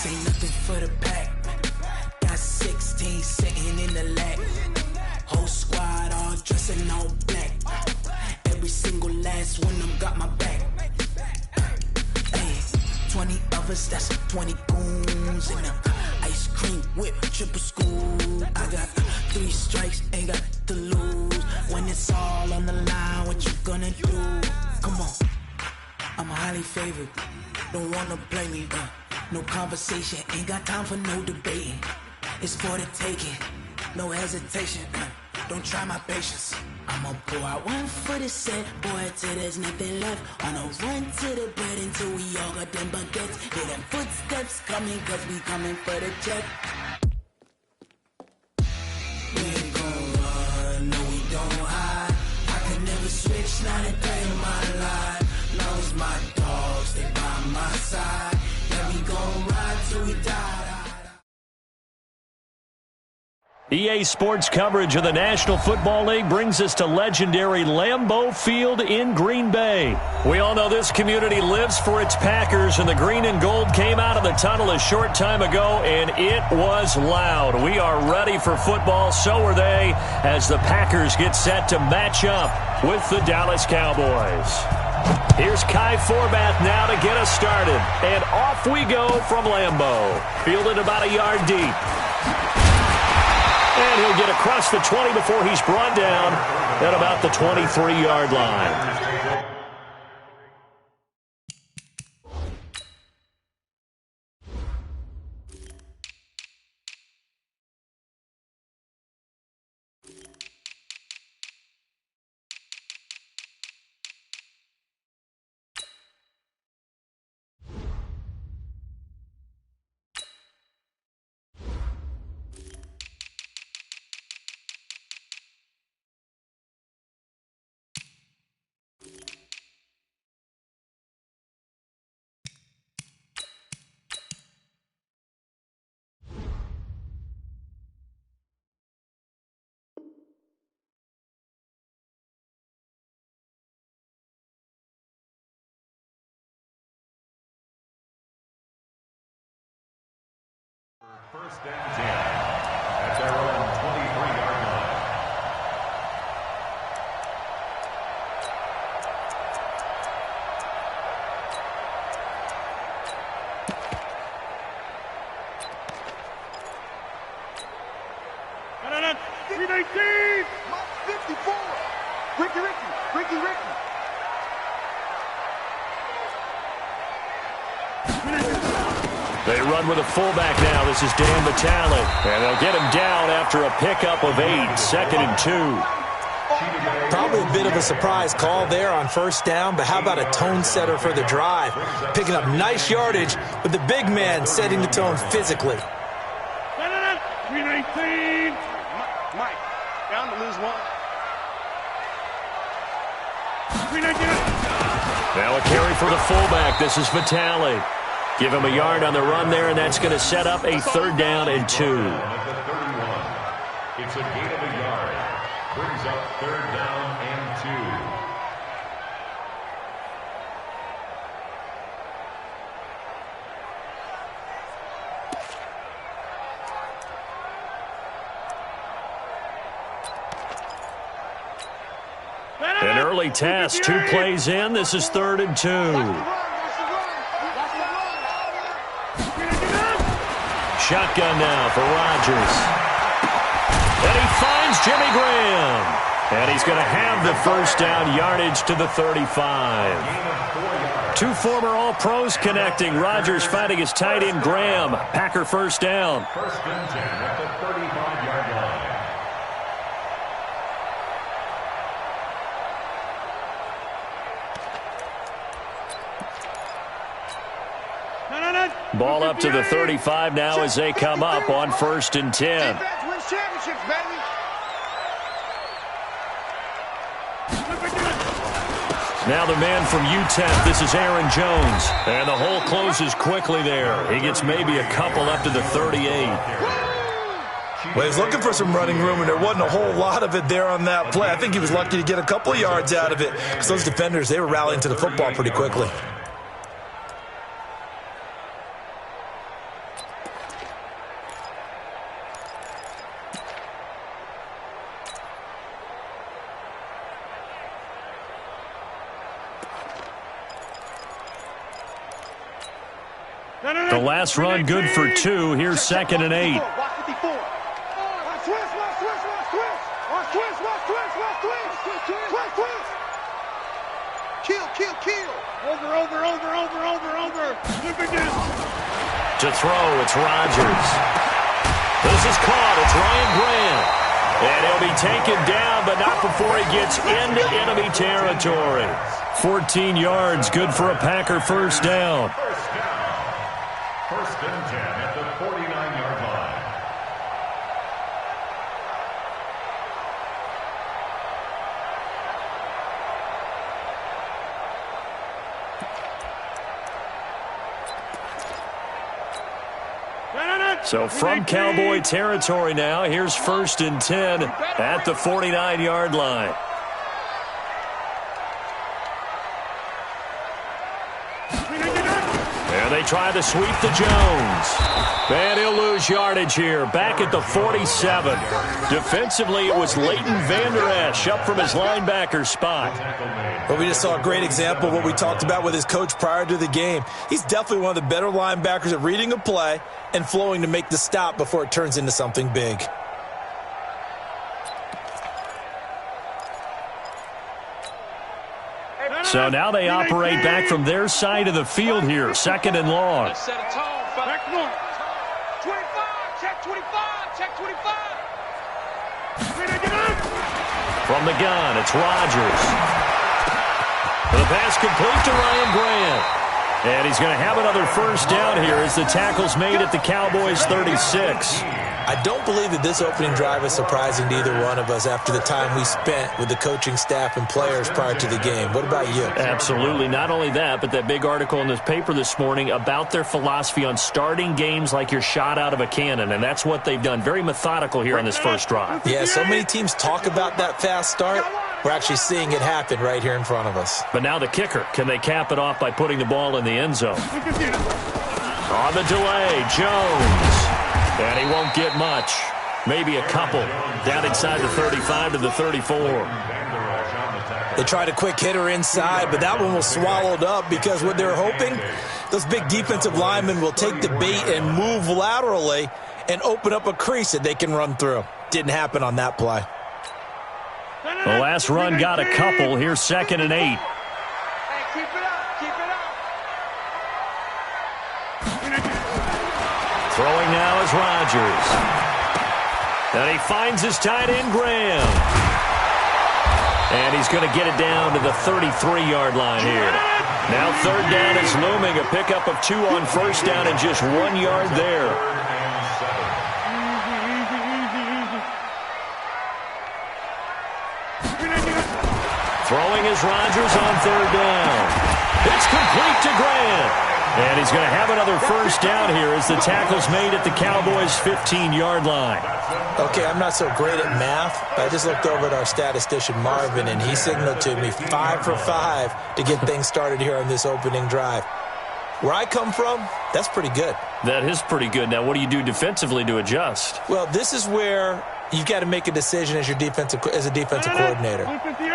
This ain't nothing for the pack. Got 16 sitting in the lap. Whole squad all dressing all black. Every single last one of them got my back. Hey, 20 of us, that's 20 goons in them. Ice cream whip, triple scoop. I got 3 strikes, ain't got to lose. When it's all on the line, what you gonna do? Come on, I'm highly favored. Don't wanna play me, no conversation, ain't got time for no debating. It's for the taking, no hesitation. Don't try my patience. I'ma pour out one for the set, boy, till there's nothing left. On a run to the bread until we all got them baguettes. Hear them footsteps coming, cause we coming for the check. We ain't gon' run, no we don't hide. I can never switch, not a day in my life. Long as my dogs, stay by my side. Yeah, we gon' ride till we die. EA Sports coverage of the National Football League brings us to legendary Lambeau Field in Green Bay. We all know this community lives for its Packers, and the green and gold came out of the tunnel a short time ago, and it was loud. We are ready for football, so are they, as the Packers get set to match up with the Dallas Cowboys. Here's Kai Forbath now to get us started, and off we go from Lambeau. Fielded about a yard deep. And he'll get across the 20 before he's brought down at about the 23-yard line. First down 10 at their own 23-yard line. No. 319! 54! Ricky! They run with a fullback now. This is Dan Vitale. And they'll get him down after a pickup of 8, 2nd and 2. Probably a bit of a surprise call there on first down, but how about a tone setter for the drive? Picking up nice yardage with the big man setting the tone physically. 319! Mike, down to lose one. 319! Now a carry for the fullback. This is Vitale. Give him a yard on the run there, and that's going to set up a 3rd down and 2. At the 31, it's a gain of a yard. Brings up 3rd down and 2. An early test, 2 plays in. This is 3rd and 2. Shotgun now for Rodgers. And he finds Jimmy Graham. And he's going to have the first down yardage to the 35. 2 former All-Pros connecting. Rodgers finding his tight end Graham. Packer first down. First and 10 at the 35-yard line. Ball up to the 35 now as they come up on 1st and 10. Now the man from UTEP, this is Aaron Jones. And the hole closes quickly there. He gets maybe a couple up to the 38. Well, he's looking for some running room, and there wasn't a whole lot of it there on that play. I think he was lucky to get a couple of yards out of it, because those defenders, they were rallying to the football pretty quickly. The last run good for 2. Here's 2nd and 8. Kill. Over. To throw, it's Rodgers. This is caught. It's Ryan Grant. And he'll be taken down, but not before he gets into enemy territory. 14 yards, good for a Packer first down. First and 10 at the 49-yard line. So from Cowboy territory now, here's 1st and 10 at the 49-yard line. There they try to sweep to Jones. And he'll lose yardage here, back at the 47. Defensively, it was Leighton Vander Esch up from his linebacker spot. Well, we just saw a great example of what we talked about with his coach prior to the game. He's definitely one of the better linebackers at reading a play and flowing to make the stop before it turns into something big. So now they operate back from their side of the field here, 2nd and long. Let's set a tone. Back 25, check 25. From the gun, it's Rodgers. The pass complete to Ryan Grant. And he's going to have another first down here as the tackle's made at the Cowboys' 36. I don't believe that this opening drive is surprising to either one of us after the time we spent with the coaching staff and players prior to the game. What about you? Absolutely. Not only that, but that big article in this paper this morning about their philosophy on starting games like you're shot out of a cannon, and that's what they've done. Very methodical here on this first drive. Yeah, so many teams talk about that fast start. We're actually seeing it happen right here in front of us. But now the kicker. Can they cap it off by putting the ball in the end zone? On the delay, Jones. And he won't get much. Maybe a couple. Down inside the 35 to the 34. They tried a quick hitter inside, but that one was swallowed up because what they're hoping, those big defensive linemen will take the bait and move laterally and open up a crease that they can run through. Didn't happen on that play. The last run got a couple. Here's 2nd and 8. Hey, keep it up. Throwing now is Rodgers. And he finds his tight end, Graham. And he's going to get it down to the 33-yard line here. Now 3rd down is looming. A pickup of 2 on first down and just 1 yard there. Throwing is Rodgers on 3rd down. It's complete to Grant. And he's going to have another first down here as the tackle's made at the Cowboys' 15-yard line. Okay, I'm not so great at math, but I just looked over at our statistician, Marvin, and he signaled to me 5 for 5 to get things started here on this opening drive. Where I come from, that's pretty good. That is pretty good. Now, what do you do defensively to adjust? Well, this is where you've got to make a decision as a defensive coordinator.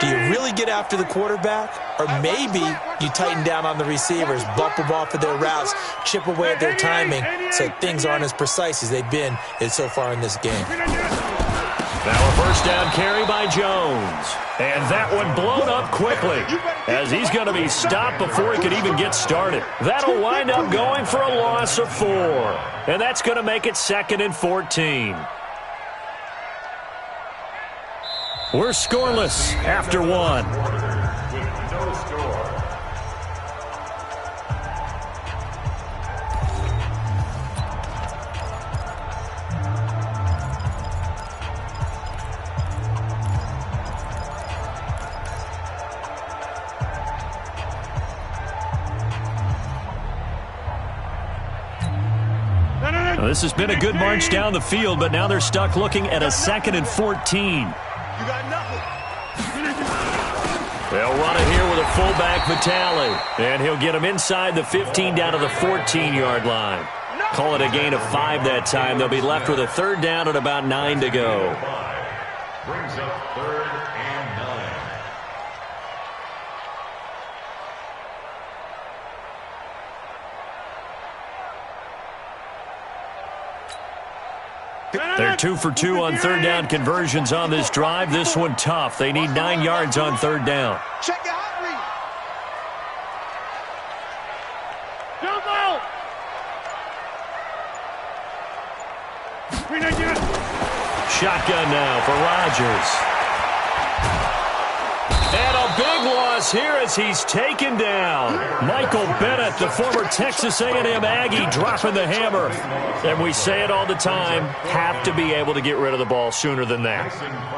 Do you really get after the quarterback? Or maybe you tighten down on the receivers, bump them off of their routes, chip away at their timing so things aren't as precise as they've been so far in this game. Now a first down carry by Jones. And that one blown up quickly as he's going to be stopped before he could even get started. That'll wind up going for a loss of 4. And that's going to make it 2nd and 14. We're scoreless after 1. With no score. Now, this has been a good march down the field, but now they're stuck looking at a 2nd and 14. You got nothing. They'll run it here with a fullback, Vitale. And he'll get him inside the 15 down to the 14-yard line. Call it a gain of 5 that time. They'll be left with a 3rd down at about 9 to go. Brings up 3rd and 9. They're 2 for 2 on third down conversions on this drive. This one tough. They need 9 yards on third down. Check your hot read. Jump out. Shotgun now for Rodgers. And a big loss here as he's taken down. Michael Bennett, the former Texas A&M Aggie, dropping the hammer. And we say it all the time, have to be able to get rid of the ball sooner than that.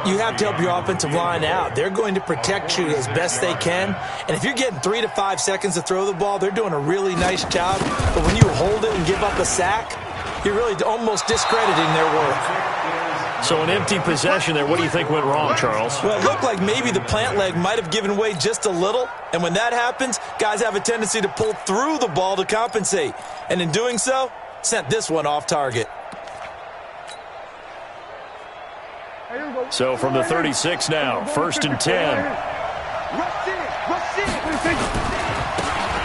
You have to help your offensive line out. They're going to protect you as best they can. And if you're getting 3 to 5 seconds to throw the ball, they're doing a really nice job. But when you hold it and give up a sack, you're really almost discrediting their work. So an empty possession there. What do you think went wrong, Charles? Well, it looked like maybe the plant leg might have given way just a little. And when that happens, guys have a tendency to pull through the ball to compensate. And in doing so, sent this one off target. So from the 36 now, 1st and 10.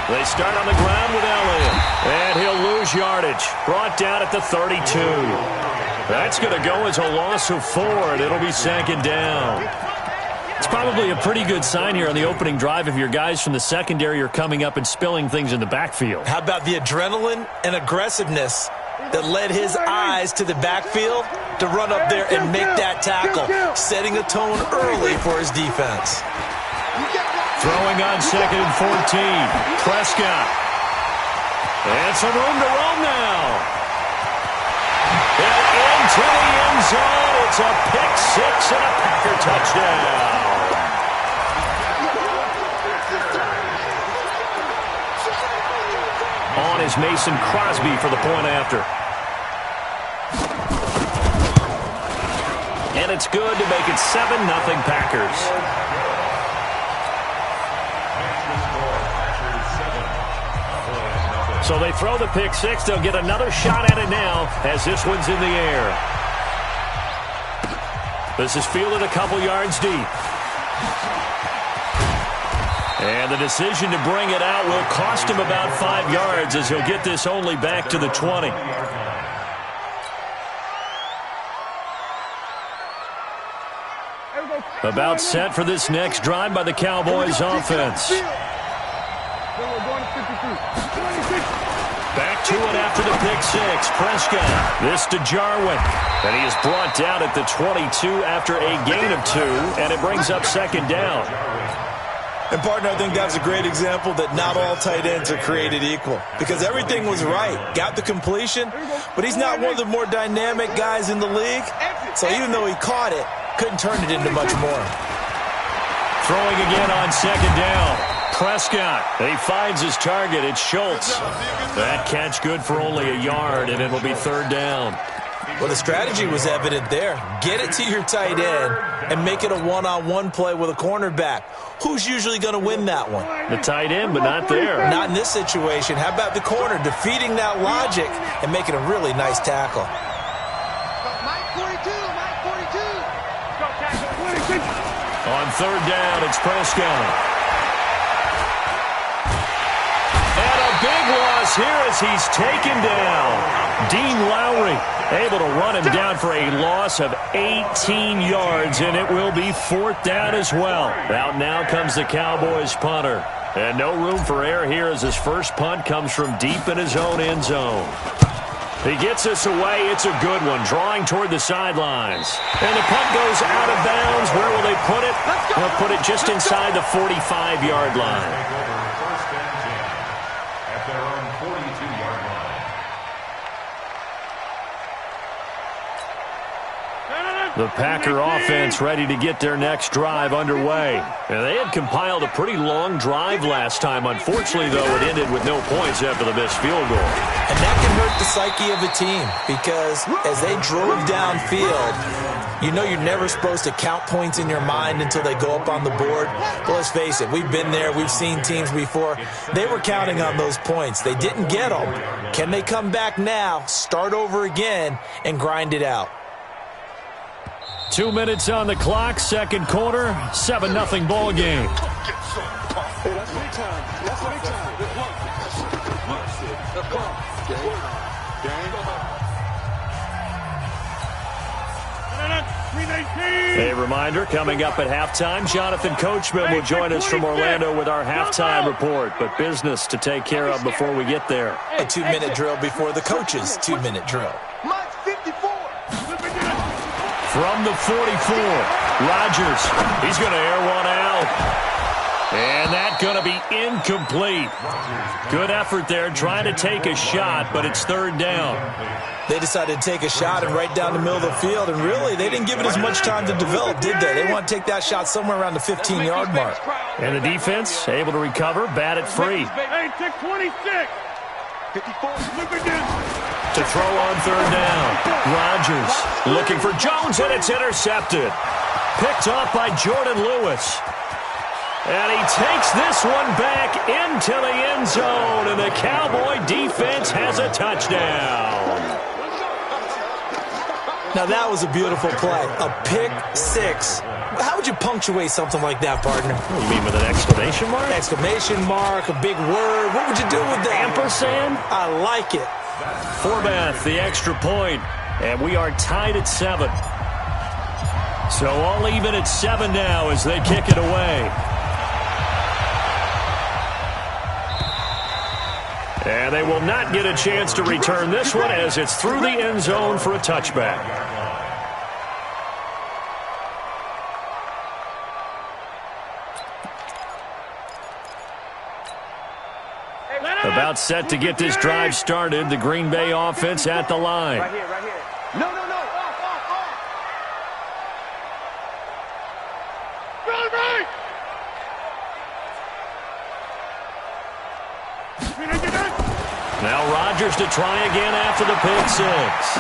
They start on the ground with Elliott. And he'll lose yardage. Brought down at the 32. That's going to go as a loss of 4, and it'll be 2nd down. It's probably a pretty good sign here on the opening drive if your guys from the secondary are coming up and spilling things in the backfield. How about the adrenaline and aggressiveness that led his eyes to the backfield to run up there and make that tackle, setting a tone early for his defense. Throwing on 2nd and 14. Prescott. And some room to roam now. And into the end zone. It's a pick-6 and a Packer touchdown. On is Mason Crosby for the point after. And it's good to make it 7-0 Packers. So they throw the pick-6. They'll get another shot at it now as this one's in the air. This is fielded a couple yards deep. And the decision to bring it out will cost him about 5 yards as he'll get this only back to the 20. About set for this next drive by the Cowboys offense. Back to it after the pick-6. Prescott. This to Jarwin. And he is brought down at the 22 after a gain of 2. And it brings up 2nd down. And, partner, I think that's a great example that not all tight ends are created equal. Because everything was right. Got the completion. But he's not one of the more dynamic guys in the league. So even though he caught it, couldn't turn it into much more. Throwing again on 2nd down. Prescott. He finds his target. It's Schultz. That catch good for only a yard, and it'll be 3rd down. Well, the strategy was evident there. Get it to your tight end and make it a one-on-one play with a cornerback. Who's usually going to win that one? The tight end, but not there. Not in this situation. How about the corner defeating that logic and making a really nice tackle? Mike 42, Mike 42. On 3rd down, it's Prescott. Big loss here as he's taken down. Dean Lowry able to run him down for a loss of 18 yards, and it will be 4th down as well. Out now comes the Cowboys punter. And no room for error here as his first punt comes from deep in his own end zone. He gets this away. It's a good one, drawing toward the sidelines. And the punt goes out of bounds. Where will they put it? They'll put it just inside the 45-yard line. The Packer offense ready to get their next drive underway. And they had compiled a pretty long drive last time. Unfortunately, though, it ended with no points after the missed field goal. And that can hurt the psyche of a team because as they drove downfield, you know you're never supposed to count points in your mind until they go up on the board. But let's face it, we've been there. We've seen teams before. They were counting on those points. They didn't get them. Can they come back now, start over again, and grind it out? 2 minutes on the clock, 2nd quarter, 7-0 ball game. A reminder, coming up at halftime, Jonathan Coachman will join us from Orlando with our halftime report, but business to take care of before we get there. A 2-minute drill before the coach's 2-minute drill. From the 44, Rodgers, he's going to air one out. And that's going to be incomplete. Good effort there, trying to take a shot, but it's third down. They decided to take a shot and right down the middle of the field, and really, they didn't give it as much time to develop, did they? They want to take that shot somewhere around the 15-yard mark. And the defense able to recover, bat it free. Hey, check 26. 54. To throw on third down. Rodgers looking for Jones, and it's intercepted. Picked off by Jordan Lewis. And he takes this one back into the end zone, and the Cowboy defense has a touchdown. Now, that was a beautiful play. A pick six. How would you punctuate something like that, partner? You mean with an exclamation mark? Exclamation mark, a big word. What would you do with that? Ampersand? I like it. Forbath, the extra point, and we are tied at 7. So all even at 7 now as they kick it away. And they will not get a chance to return this one as it's through the end zone for a touchback. About set to get this drive started. The Green Bay offense at the line. Right here, right here. No. Off. Right. Now Rodgers to try again after the pick six.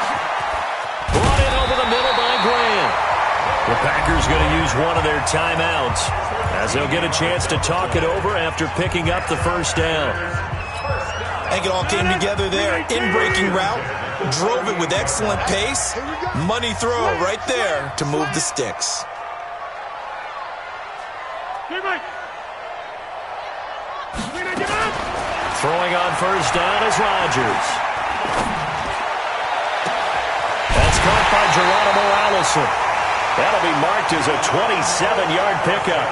Brought in over the middle by Grant. The Packers going to use one of their timeouts as they'll get a chance to talk it over after picking up the first down. I think it all came together there. In-breaking route, drove it with excellent pace. Money throw right there to move the sticks. Throwing on first down is Rodgers. That's caught by Geronimo Allison. That'll be marked as a 27-yard pickup.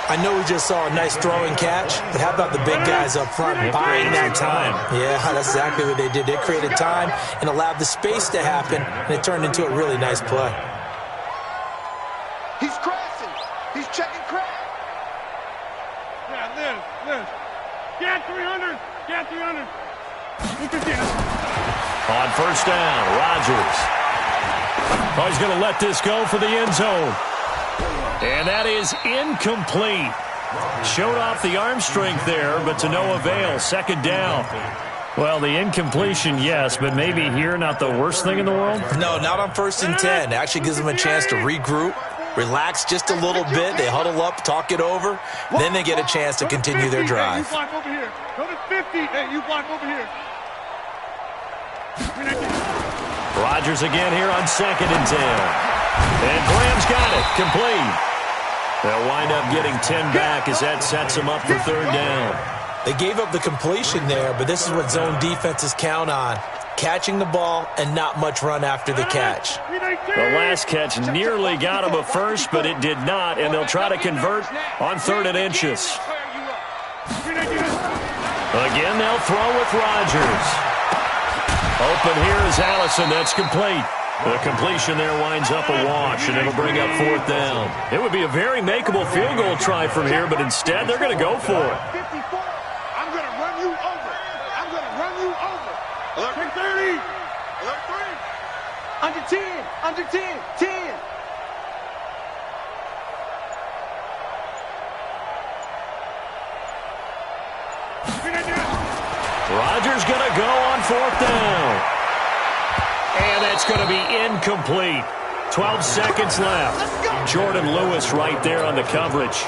I know we just saw a nice throwing catch, but how about the big guys up front buying that time? Yeah, that's exactly what they did. They created time and allowed the space to happen, and it turned into a really nice play. He's crashing. He's checking crash. Yeah, Liz. Get 300. Get 300. On first down, Rodgers. Oh, he's going to let this go for the end zone. And that is incomplete. Showed off the arm strength there, but to no avail. Second down. Well, the incompletion, yes, but maybe here not the worst thing in the world? No, not on 1st and 10. It actually gives them a chance to regroup, relax just a little bit. They huddle up, talk it over. Then they get a chance to continue their drive. You block over here. Go to 50. Hey, you block over here. Rodgers again here on 2nd and 10. And Graham's got it. Complete. They'll wind up getting 10 back as that sets them up for third down. They gave up the completion there, but this is what zone defenses count on. Catching the ball and not much run after the catch. The last catch nearly got him a first, but it did not, and they'll try to convert on 3rd and inches. Again, they'll throw with Rodgers. Open here is Allison. That's complete. The completion there winds up a wash, and it'll bring up 4th down. It would be a very makeable field goal try from here, but instead they're going to go for it. 54. I'm going to run you over. I'm going to run you over. Alert 30. Alert 3. Under 10. Under 10. 10. Rodgers going to go on 4th down. And that's going to be incomplete. 12 seconds left. Jordan Lewis right there on the coverage.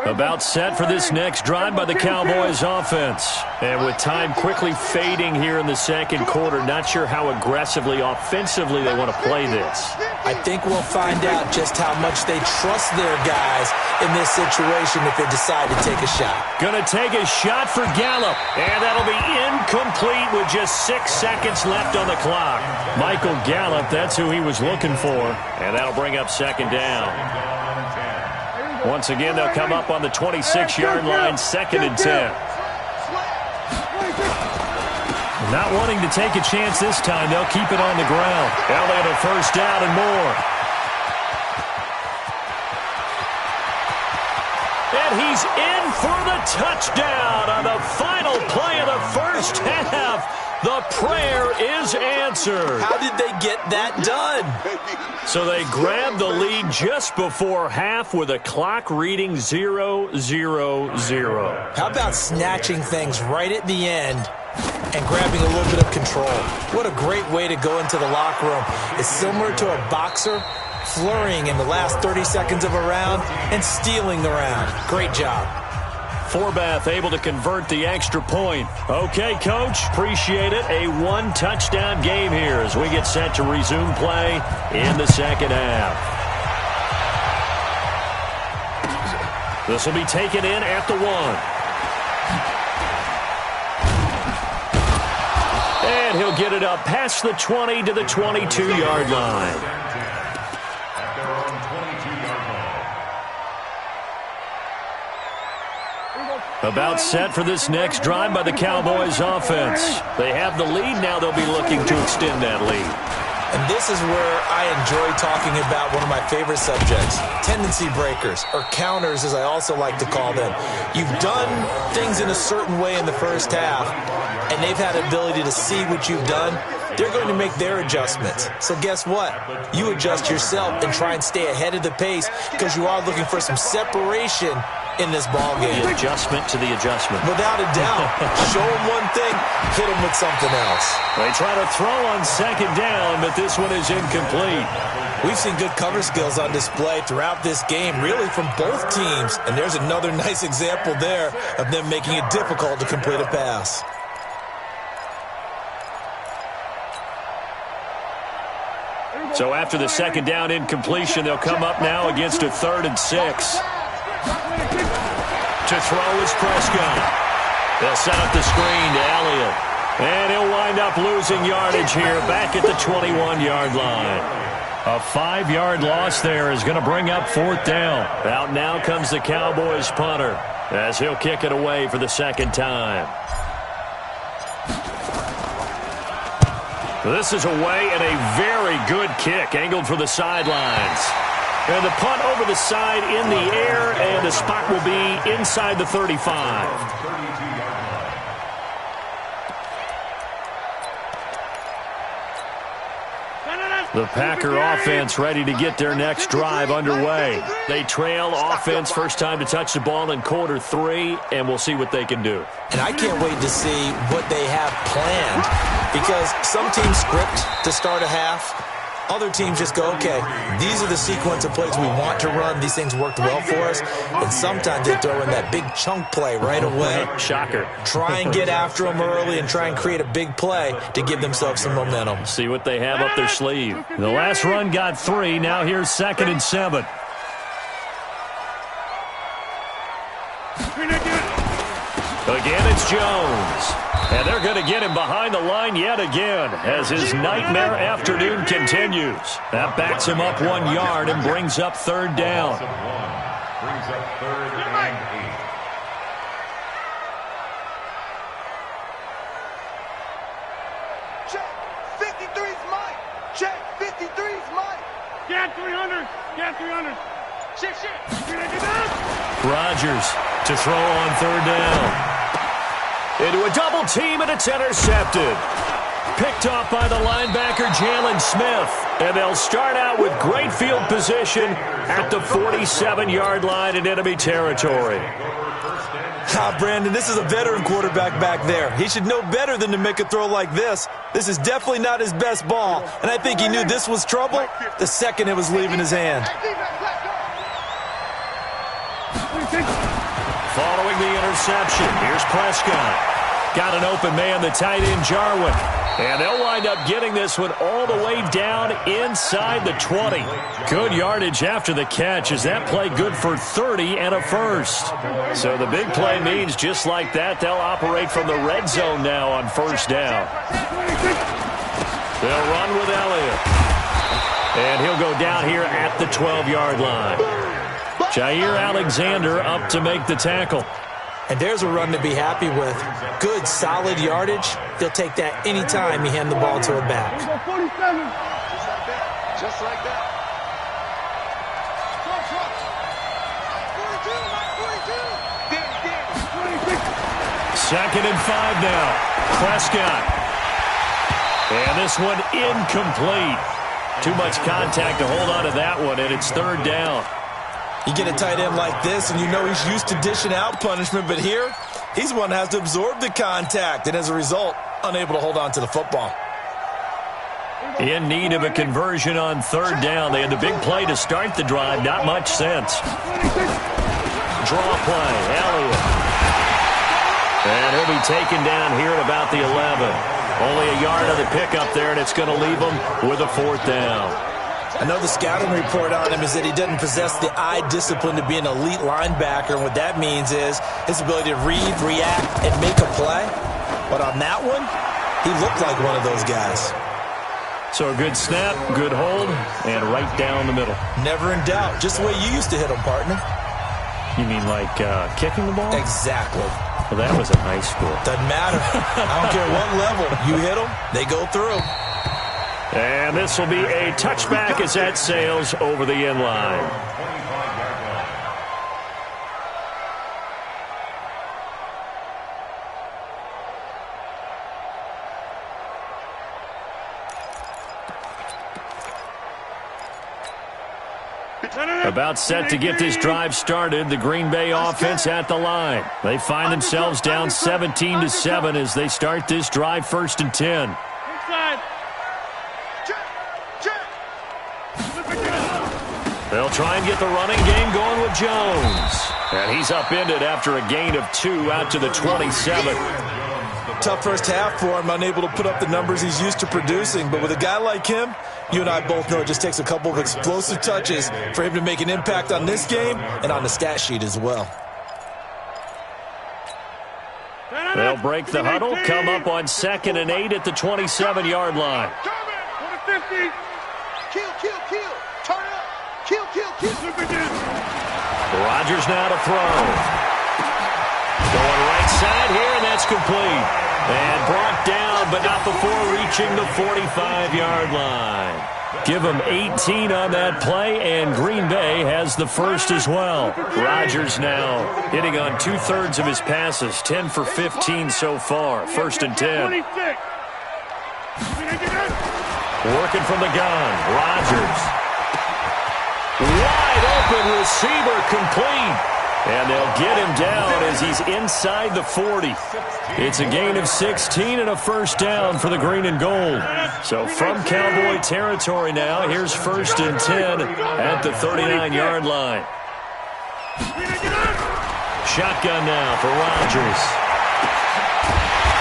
About set for this next drive by the Cowboys offense. And with time quickly fading here in the second quarter, not sure how aggressively, offensively they want to play this. I think we'll find out just how much they trust their guys in this situation if they decide to take a shot. Going to take a shot for Gallup. And that'll be incomplete with just 6 seconds left on the clock. Michael Gallup, that's who he was looking for. And that'll bring up second down. Once again, they'll come up on the 26-yard line, 2nd and 10. Not wanting to take a chance this time, they'll keep it on the ground. Elliott a first down and more. And he's in for the touchdown on the final play of the first half. The prayer is answered. How did they get that done? So they grabbed the lead just before half with a clock reading 0-0-0. How about snatching things right at the end and grabbing a little bit of control? What a great way to go into the locker room. It's similar to a boxer flurrying in the last 30 seconds of a round and stealing the round. Great job. Forbath able to convert the extra point. Okay, Coach, appreciate it. A 1-touchdown game here as we get set to resume play in the second half. This will be taken in at the 1. And he'll get it up past the 20 to the 22-yard line. About set for this next drive by the Cowboys offense. They have the lead now. They'll be looking to extend that lead. And this is where I enjoy talking about one of my favorite subjects, tendency breakers, or counters as I also like to call them. You've done things in a certain way in the first half, and they've had the ability to see what you've done. They're going to make their adjustments. So guess what? You adjust yourself and try and stay ahead of the pace because you are looking for some separation in this ball game. The adjustment to the adjustment. Without a doubt. Show them one thing, hit them with something else. They try to throw on second down, but this one is incomplete. We've seen good cover skills on display throughout this game, really from both teams. And there's another nice example there of them making it difficult to complete a pass. So after the second down incompletion, they'll come up now against a 3rd and 6. To throw is Prescott. They'll set up the screen to Elliott. And he'll wind up losing yardage here back at the 21-yard line. A 5-yard loss there is going to bring up 4th down. Out now comes the Cowboys punter as he'll kick it away for the second time. This is away and a very good kick angled for the sidelines. And the punt over the side in the air, and the spot will be inside the 35. The Packer offense ready to get their next drive underway. They trail offense first time to touch the ball in quarter 3, and we'll see what they can do. And I can't wait to see what they have planned because some teams script to start a half. Other teams just go, okay, these are the sequence of plays we want to run. These things worked well for us. And sometimes they throw in that big chunk play right away. Shocker. Try and get after them early and try and create a big play to give themselves some momentum. See what they have up their sleeve. The last run got 3. Now here's 2nd and 7. Again, it's Jones. And they're going to get him behind the line yet again as his nightmare afternoon continues. That backs him up 1 yard and brings up 3rd down. Brings up 3rd and 8. Check. 53's Mike. Check. 53's Mike. Get 300. Get 300. Shit. Rodgers to throw on 3rd down. Into a double team, and it's intercepted. Picked off by the linebacker, Jalen Smith. And they'll start out with great field position at the 47-yard line in enemy territory. Brandon, this is a veteran quarterback back there. He should know better than to make a throw like this. This is definitely not his best ball. And I think he knew this was trouble the second it was leaving his hand. Following the interception, here's Prescott. Got an open man, the tight end, Jarwin. And they'll wind up getting this one all the way down inside the 20. Good yardage after the catch. Is that play good for 30 and a first? So the big play means just like that, they'll operate from the red zone now on first down. They'll run with Elliott. And he'll go down here at the 12-yard line. Jair Alexander up to make the tackle. And there's a run to be happy with. Good, solid yardage. He'll take that anytime you hand the ball to a back. Just like that. 2nd and 5 now. Prescott. And this one incomplete. Too much contact to hold on to that one, and it's 3rd down. You get a tight end like this, and you know he's used to dishing out punishment, but here, he's one that has to absorb the contact, and as a result, unable to hold on to the football. In need of a conversion on 3rd down. They had the big play to start the drive. Not much sense. Draw play. Elliott. And he'll be taken down here at about the 11. Only a yard of the pickup there, and it's going to leave him with a 4th down. I know the scouting report on him is that he doesn't possess the eye discipline to be an elite linebacker, and what that means is his ability to read, react, and make a play. But on that one, he looked like one of those guys. So a good snap, good hold, and right down the middle. Never in doubt. Just the way you used to hit him, partner. You mean like kicking the ball? Exactly. Well, that was in high school. Doesn't matter. I don't care what level. You hit them, they go through. And this will be a touchback as that sails over the end line. About set to get this drive started. The Green Bay offense at the line. They find themselves down 17-7 as they start this drive 1st and 10. They'll try and get the running game going with Jones. And he's upended after a gain of 2 out to the 27. Tough first half for him, unable to put up the numbers he's used to producing. But with a guy like him, you and I both know it just takes a couple of explosive touches for him to make an impact on this game and on the stat sheet as well. They'll break the huddle, come up on 2nd and 8 at the 27-yard line. Rodgers now to throw. Going right side here, and that's complete. And brought down, but not before reaching the 45-yard line. Give them 18 on that play, and Green Bay has the first as well. Rodgers now hitting on 2/3 of his passes, 10 for 15 so far. 1st and 10. Working from the gun, Rodgers. Wide open receiver, complete. And they'll get him down as he's inside the 40. It's a gain of 16 and a first down for the green and gold. So from Cowboy territory now, here's 1st and 10 at the 39-yard line. Shotgun now for Rodgers.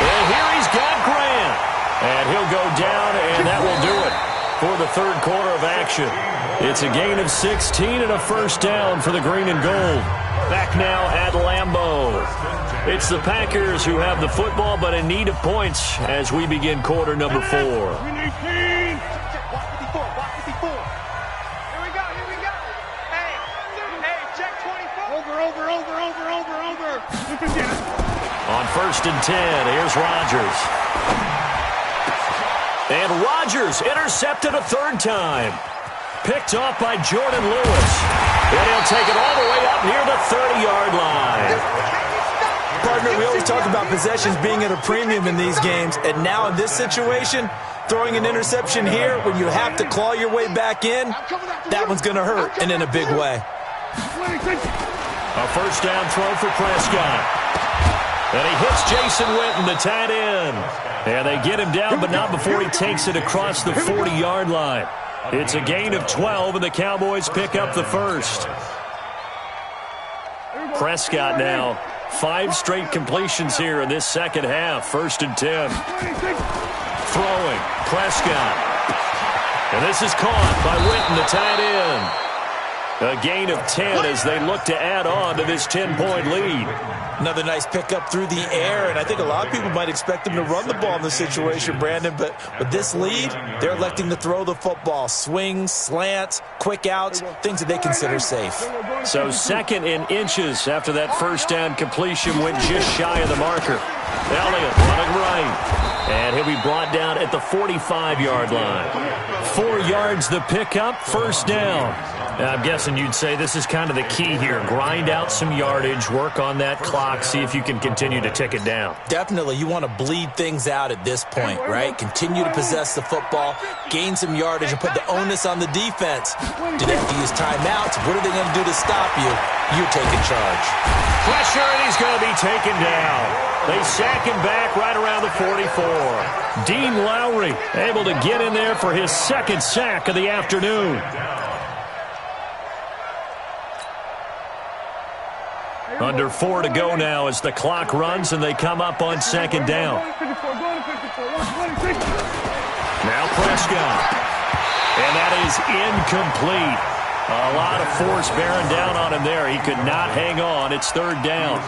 And here he's got Grant. And he'll go down, and that will do it for the 3rd quarter of action. It's a gain of 16 and a first down for the green and gold. Back now at Lambeau. It's the Packers who have the football, but in need of points as we begin quarter number 4. Here we go. Hey, check 24. Over. On 1st and 10, here's Rodgers. And Rodgers intercepted a 3rd time. Picked off by Jordan Lewis. And he'll take it all the way up near the 30-yard line. Partner, we always talk about possessions being at a premium in these games, and now in this situation, throwing an interception here when you have to claw your way back in, that one's going to hurt, and in a big way. A first down throw for Prescott. And he hits Jason Witten, the tight end. And they get him down, but not before he takes it across the 40-yard line. It's a gain of 12, and the Cowboys pick up the first. Prescott now. 5 straight completions here in this second half. 1st and 10. Throwing. Prescott. And this is caught by Witten, the tight end. A gain of 10 as they look to add on to this 10-point lead. Another nice pickup through the air, and I think a lot of people might expect them to run the ball in this situation, Brandon, but with this lead, they're electing to throw the football. Swings, slants, quick outs, things that they consider safe. So 2nd in inches after that first down completion went just shy of the marker. Elliott running right, and he'll be brought down at the 45-yard line. 4 yards the pickup, 1st down. I'm guessing you'd say this is kind of the key here. Grind out some yardage, work on that clock, see if you can continue to tick it down. Definitely. You want to bleed things out at this point, right? Continue to possess the football, gain some yardage, and put the onus on the defense. Do they have to use timeouts? What are they going to do to stop you? You're taking charge. Pressure, and he's going to be taken down. They sack him back right around the 44. Dean Lowry able to get in there for his 2nd sack of the afternoon. Under 4 to go now as the clock runs and they come up on 2nd down. Now Prescott. And that is incomplete. A lot of force bearing down on him there. He could not hang on. It's 3rd down.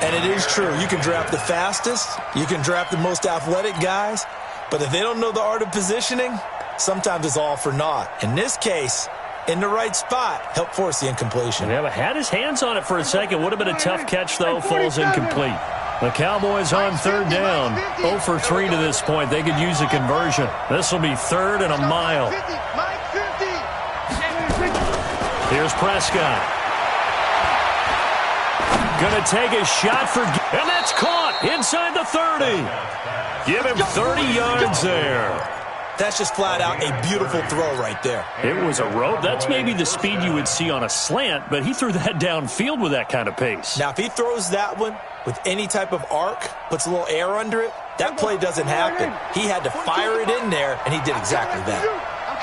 And it is true. You can draft the fastest. You can draft the most athletic guys. But if they don't know the art of positioning, sometimes it's all for naught. In this case, in the right spot, help force the incompletion. Yeah, but had his hands on it for a second. Would have been a tough catch, though. Falls incomplete. The Cowboys on 3rd down. 0 for 3 to this point. They could use a conversion. This will be 3rd and a mile. Here's Prescott. Going to take a shot for... And that's caught inside the 30. Give him 30 yards there. That's just flat out a beautiful throw right there. It was a rope. That's maybe the speed you would see on a slant, but he threw that downfield with that kind of pace. Now, if he throws that one with any type of arc, puts a little air under it, that play doesn't happen. He had to fire it in there, and he did exactly that.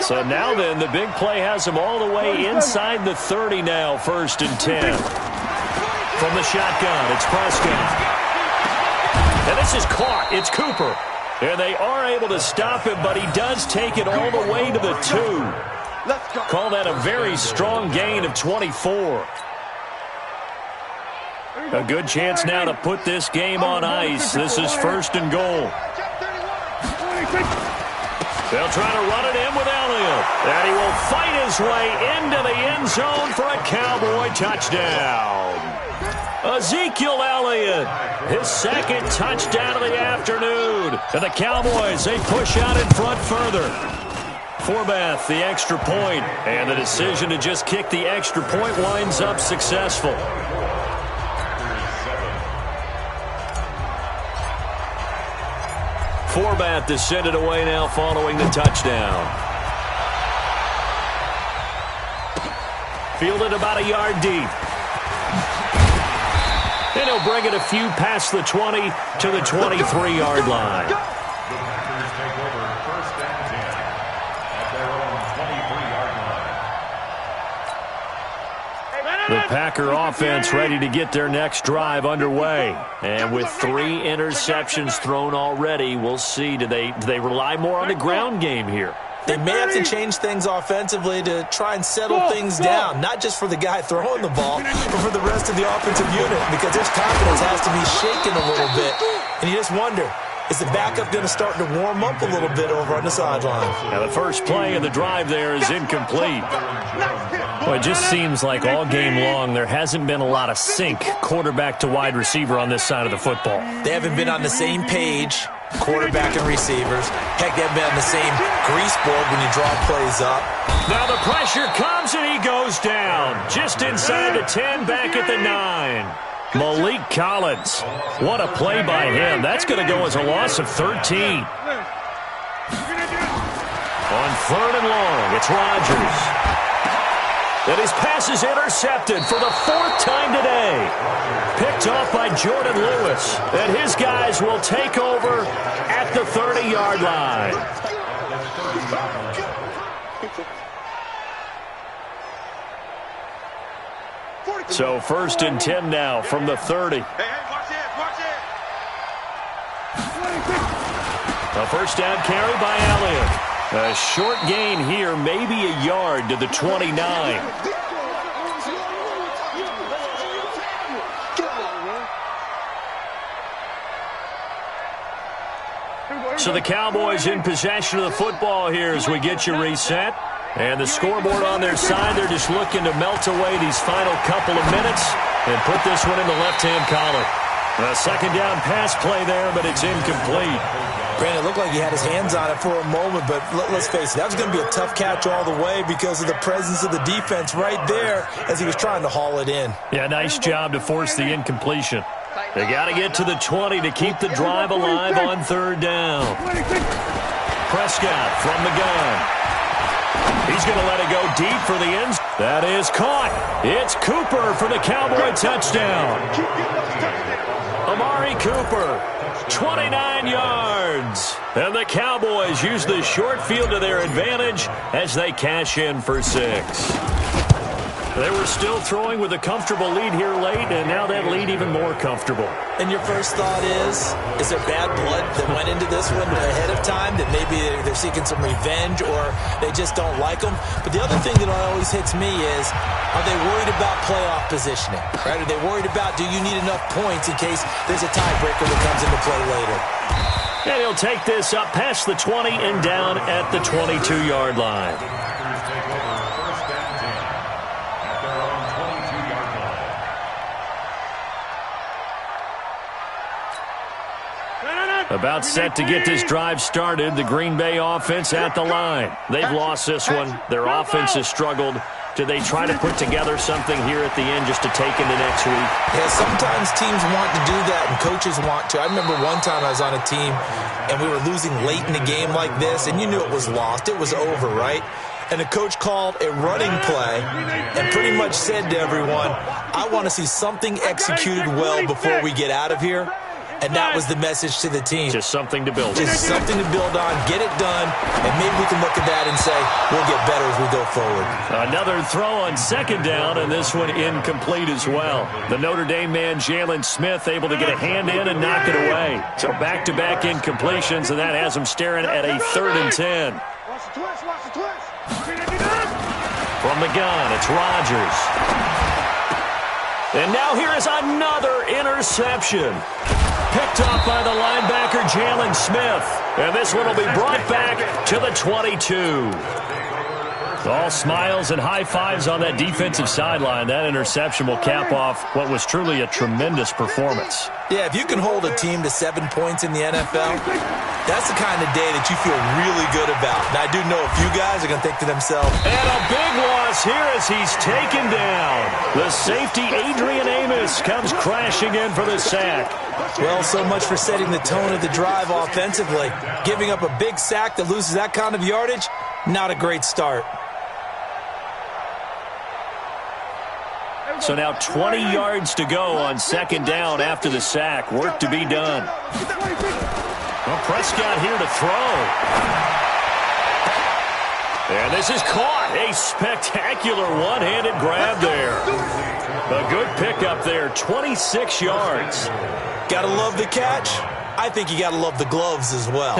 So now then, the big play has him all the way inside the 30 now, 1st and 10. From the shotgun, it's Prescott. And this is caught. It's Cooper. And they are able to stop him, but he does take it all the way to the 2. Call that a very strong gain of 24. A good chance now to put this game on ice. This is 1st and goal. They'll try to run it in with Elliott. And he will fight his way into the end zone for a Cowboy touchdown. Ezekiel Elliott, his 2nd touchdown of the afternoon. And the Cowboys, they push out in front further. Forbath, the extra point. And the decision to just kick the extra point winds up successful. Forbath to send it away now following the touchdown. Fielded about a yard deep. And he'll bring it a few past the 20 to the 23-yard line. The Packers take over 1st and 10 at their own 23-yard line. The Packer offense ready to get their next drive underway. And with 3 interceptions thrown already, we'll see. Do they rely more on the ground game here? They may have to change things offensively to try and settle things down, not just for the guy throwing the ball, but for the rest of the offensive unit, because his confidence has to be shaken a little bit. And you just wonder, is the backup going to start to warm up a little bit over on the sideline? Now the first play of the drive there is incomplete. Well, it just seems like all game long there hasn't been a lot of sync quarterback to wide receiver on this side of the football. They haven't been on the same page, quarterback and receivers. Heck, they haven't been on the same grease board when you draw plays up. Now the pressure comes and he goes down. Just inside the 10, back at the 9. Malik Collins. What a play by him. That's going to go as a loss of 13. On 3rd and long, it's Rodgers. And his pass is intercepted for the 4th time today. Picked off by Jordan Lewis. And his guys will take over at the 30-yard line. So 1st and 10 now from the 30. A first down carry by Elliott. A short gain here, maybe a yard to the 29. So the Cowboys in possession of the football here as we get you reset. And the scoreboard on their side, they're just looking to melt away these final couple of minutes and put this one in the left-hand column. A second down pass play there, but it's incomplete. Brandon, it looked like he had his hands on it for a moment, but let's face it, that was going to be a tough catch all the way because of the presence of the defense right there as he was trying to haul it in. Yeah, nice job to force the incompletion. They got to get to the 20 to keep the drive alive on 3rd down. Prescott from the gun. He's going to let it go deep for the end. That is caught. It's Cooper for the Cowboy touchdown. Amari Cooper, 29 yards. And the Cowboys use the short field to their advantage as they cash in for 6. They were still throwing with a comfortable lead here late, and now that lead even more comfortable. And your first thought is there bad blood that went into this one ahead of time, that maybe they're seeking some revenge or they just don't like them? But the other thing that always hits me is, are they worried about playoff positioning? Right? Are they worried about, do you need enough points in case there's a tiebreaker that comes into play later? And he'll take this up past the 20 and down at the 22-yard line. About set to get this drive started, the Green Bay offense at the line. They've lost this one. Their offense has struggled. Do they try to put together something here at the end just to take into next week? Yeah, sometimes teams want to do that and coaches want to. I remember one time I was on a team and we were losing late in the game like this, and you knew it was lost. It was over, right? And the coach called a running play and pretty much said to everyone, I want to see something executed well before we get out of here. And that was the message to the team. Just something to build on. Just something to build on, get it done, and maybe we can look at that and say, we'll get better as we go forward. Another throw on 2nd down, and this one incomplete as well. The Notre Dame man, Jalen Smith, able to get a hand in and knock it away. So back-to-back incompletions, and that has him staring at a 3rd and 10. From the gun, it's Rodgers. And now here is another interception. Picked off by the linebacker, Jalen Smith. And this one will be brought back to the 22. All smiles and high fives on that defensive sideline. That interception will cap off what was truly a tremendous performance. Yeah, if you can hold a team to 7 points in the NFL, that's the kind of day that you feel really good about. And I do know a few guys are going to think to themselves. And a big loss here as he's taken down. The safety, Adrian Amos, comes crashing in for the sack. Well, so much for setting the tone of the drive offensively. Giving up a big sack that loses that kind of yardage, not a great start. So now 20 yards to go on 2nd down after the sack. Work to be done. Well, Prescott here to throw. And this is caught. A spectacular one-handed grab there. A good pickup there, 26 yards. Gotta love the catch. I think you got to love the gloves as well.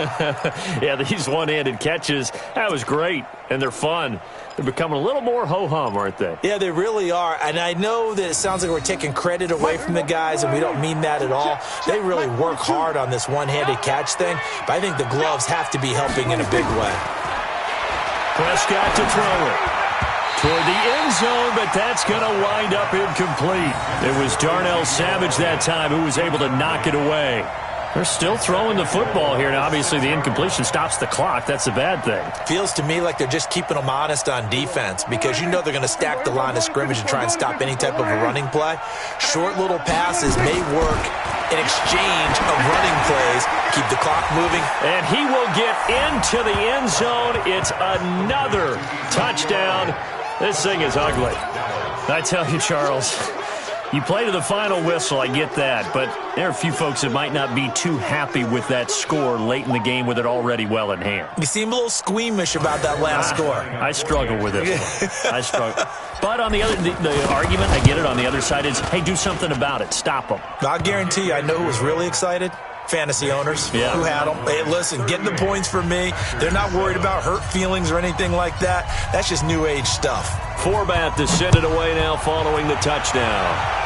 Yeah, these one-handed catches, that was great, and they're fun. They're becoming a little more ho-hum, aren't they? Yeah, they really are, and I know that it sounds like we're taking credit away from the guys, and we don't mean that at all. They really work hard on this one-handed catch thing, but I think the gloves have to be helping in a big way. Prescott to throw it. Toward the end zone, but that's going to wind up incomplete. It was Darnell Savage that time who was able to knock it away. They're still throwing the football here. Now, obviously, the incompletion stops the clock. That's a bad thing. Feels to me like they're just keeping them honest on defense because you know they're going to stack the line of scrimmage and try and stop any type of a running play. Short little passes may work in exchange of running plays. Keep the clock moving. And he will get into the end zone. It's another touchdown. This thing is ugly. I tell you, Charles, You play to the final whistle, I get that, but there are a few folks that might not be too happy with that score late in the game with it already well in hand. You seem a little squeamish about that last score. I struggle with it. I struggle. But on the other, the argument, I get it, on the other side is, hey, do something about it. Stop them. I guarantee you, I know who was really excited. Fantasy owners who had them. Hey, listen, getting the points for me. They're not worried about hurt feelings or anything like that. That's just new age stuff. Forbath to send it away now following the touchdown.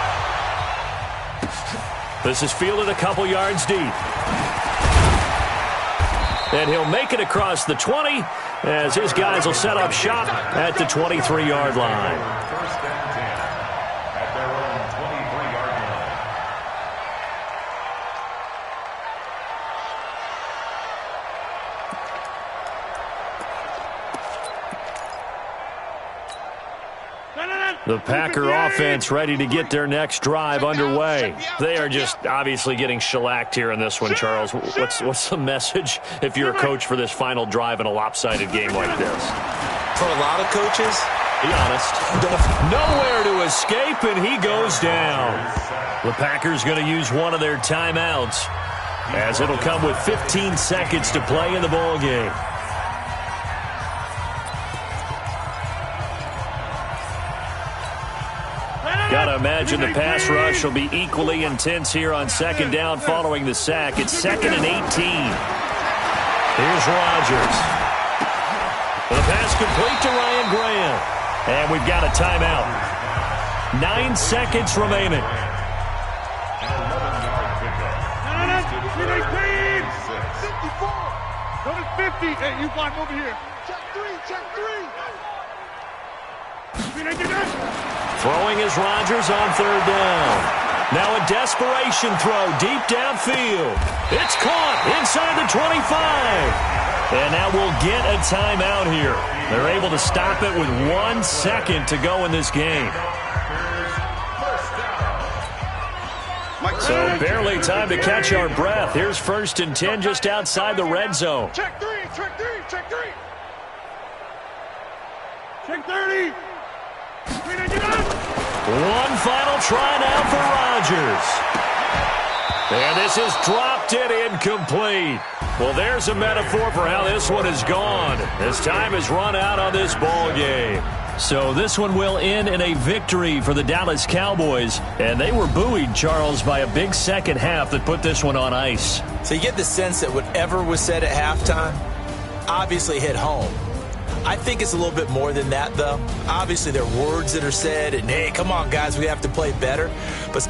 This is fielded a couple yards deep. And he'll make it across the 20 as his guys will set up shop at the 23-yard line. First and 10 at their own 23-yard line. The Packer offense ready to get their next drive underway. They are just obviously getting shellacked here in this one, Charles. What's the message if you're a coach for this final drive in a lopsided game like this? For a lot of coaches, be honest, nowhere to escape, and he goes down. The Packers going to use one of their timeouts as it'll come with 15 seconds to play in the ball game. Got to imagine the pass rush will be equally intense here on second down following the sack. It's 2nd and 18. Here's Rodgers. The pass complete to Ryan Graham. And we've got a timeout. 9 seconds remaining. 50. Hey, you block over here. Check three. Throwing is Rodgers on third down. Now a desperation throw deep downfield. It's caught inside the 25. And now we'll get a timeout here. They're able to stop it with 1 second to go in this game. So barely time to catch our breath. Here's 1st and 10 just outside the red zone. Check 30. One final try now for Rodgers. And this is dropped in incomplete. Well, there's a metaphor for how this one is gone. As time has run out on this ball game. So this one will end in a victory for the Dallas Cowboys. And they were buoyed, Charles, by a big second half that put this one on ice. So you get the sense that whatever was said at halftime obviously hit home. I think it's a little bit more than that, though. Obviously, there are words that are said, and, hey, come on, guys, we have to play better. But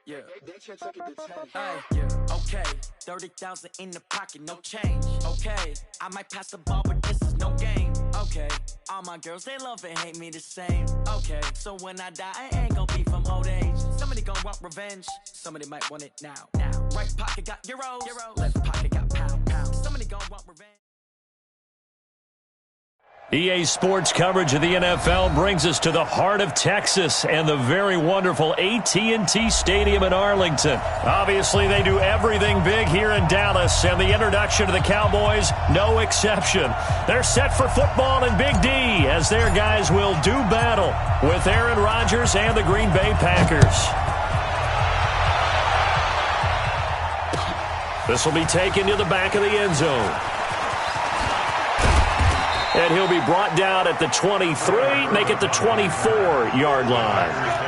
Yeah. Okay. 30,000 in the pocket, no change. Okay. I might pass the ball, but this is no game. Okay. All my girls, they love and hate me the same. Okay. So when I die, I ain't gonna be from old age. Somebody gonna want revenge. Somebody might want it now. Right pocket got euros. Left pocket got pound. Somebody gonna want revenge. EA Sports coverage of the NFL brings us to the heart of Texas and the very wonderful AT&T Stadium in Arlington. Obviously, they do everything big here in Dallas, and the introduction to the Cowboys, no exception. They're set for football in Big D as their guys will do battle with Aaron Rodgers and the Green Bay Packers. This will be taken to the back of the end zone. And he'll be brought down at the 23, make it the 24-yard line.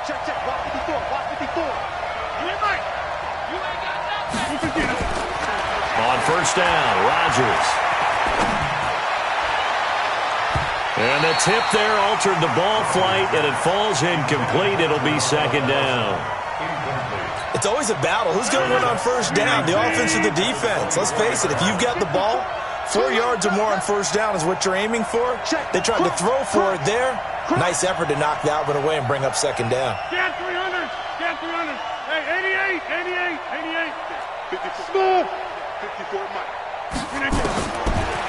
Check, block 54. You ain't right. You ain't got nothing. On first down, Rodgers. And the tip there altered the ball flight, and it falls incomplete. It'll be second down. It's always a battle. Who's going to win on first down, the offense or the defense? Let's face it, if you've got the ball, 4 yards or more on first down is what you're aiming for. They tried to throw for it there. Nice effort to knock that one away and bring up second down. Get 300. Hey, 88. 54. 54, Mike.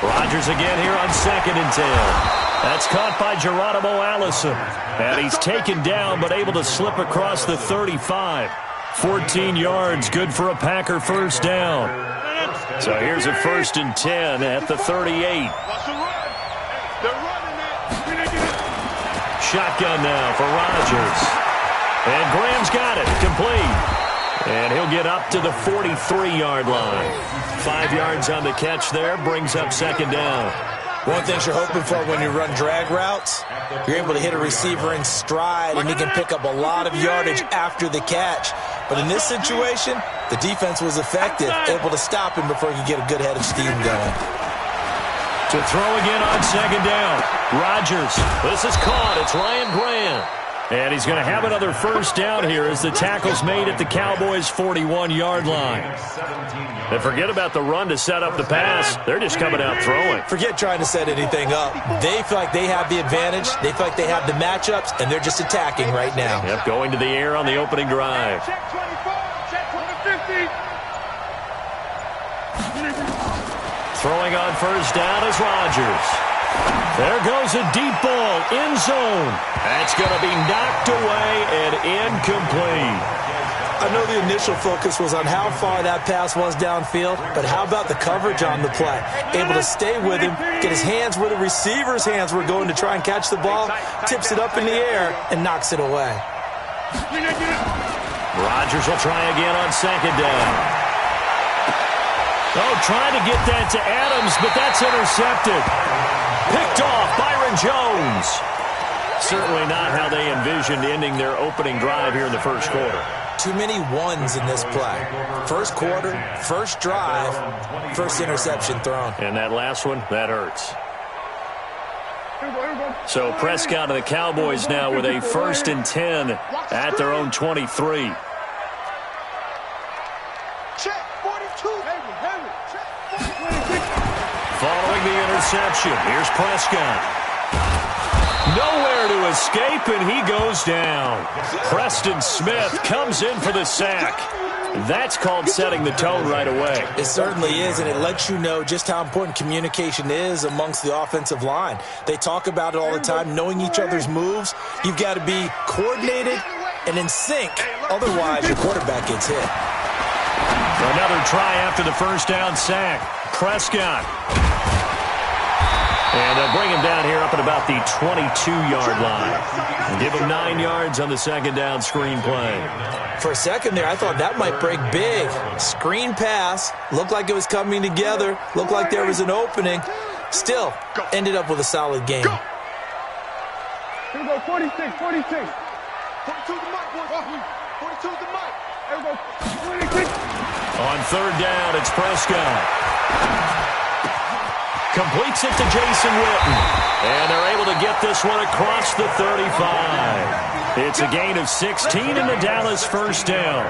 Rodgers again here on 2nd and 10. That's caught by Geronimo Allison. And he's taken down but able to slip across the 35. 14 yards, good for a Packer first down. So here's a 1st and 10 at the 38. Shotgun now for Rodgers. And Graham's got it, complete. And he'll get up to the 43-yard line. 5 yards on the catch there, brings up second down. One thing you're hoping for when you run drag routes, you're able to hit a receiver in stride, and he can pick up a lot of yardage after the catch. But in this situation, the defense was effective, able to stop him before he could get a good head of steam going. To throw again on second down. Rodgers. This is caught. It's Ryan Graham. And he's going to have another first down here as the tackle's made at the Cowboys' 41-yard line. And forget about the run to set up the pass. They're just coming out throwing. Forget trying to set anything up. They feel like they have the advantage. They feel like they have the matchups, and they're just attacking right now. Yep, going to the air on the opening drive. Check 24. Check 50. Throwing on first down is Rodgers. There goes a deep ball, end zone. That's going to be knocked away and incomplete. I know the initial focus was on how far that pass was downfield, but how about the coverage on the play? Able to stay with him, get his hands where the receiver's hands were going to try and catch the ball, tips it up in the air, and knocks it away. Rodgers will try again on second down. Oh, trying to get that to Adams, but that's intercepted. Picked off, Byron Jones. Certainly not how they envisioned ending their opening drive here in the first quarter. Too many ones in this play. First quarter, first drive, first interception thrown. And that last one, that hurts. So Prescott and the Cowboys now with a 1st and 10 at their own 23. Check. 42. Heavy. Check. 26. Following the interception, here's Prescott. Nowhere to escape, and he goes down. Preston Smith comes in for the sack. That's called setting the tone right away. It certainly is, and it lets you know just how important communication is amongst the offensive line. They talk about it all the time, knowing each other's moves. You've got to be coordinated and in sync. Otherwise, your quarterback gets hit. Another try after the first down sack. Prescott. And they'll bring him down here up at about the 22-yard line. Give him 9 yards on the second down screen play. For a second there, I thought that might break big. Screen pass. Looked like it was coming together. Looked like there was an opening. Still, ended up with a solid game. Here we go, 46. 42 the mic, boys. 42 the mic. Here we go, 26. On third down, it's Prescott. Completes it to Jason Witten. And they're able to get this one across the 35. It's a gain of 16 in the Dallas first down.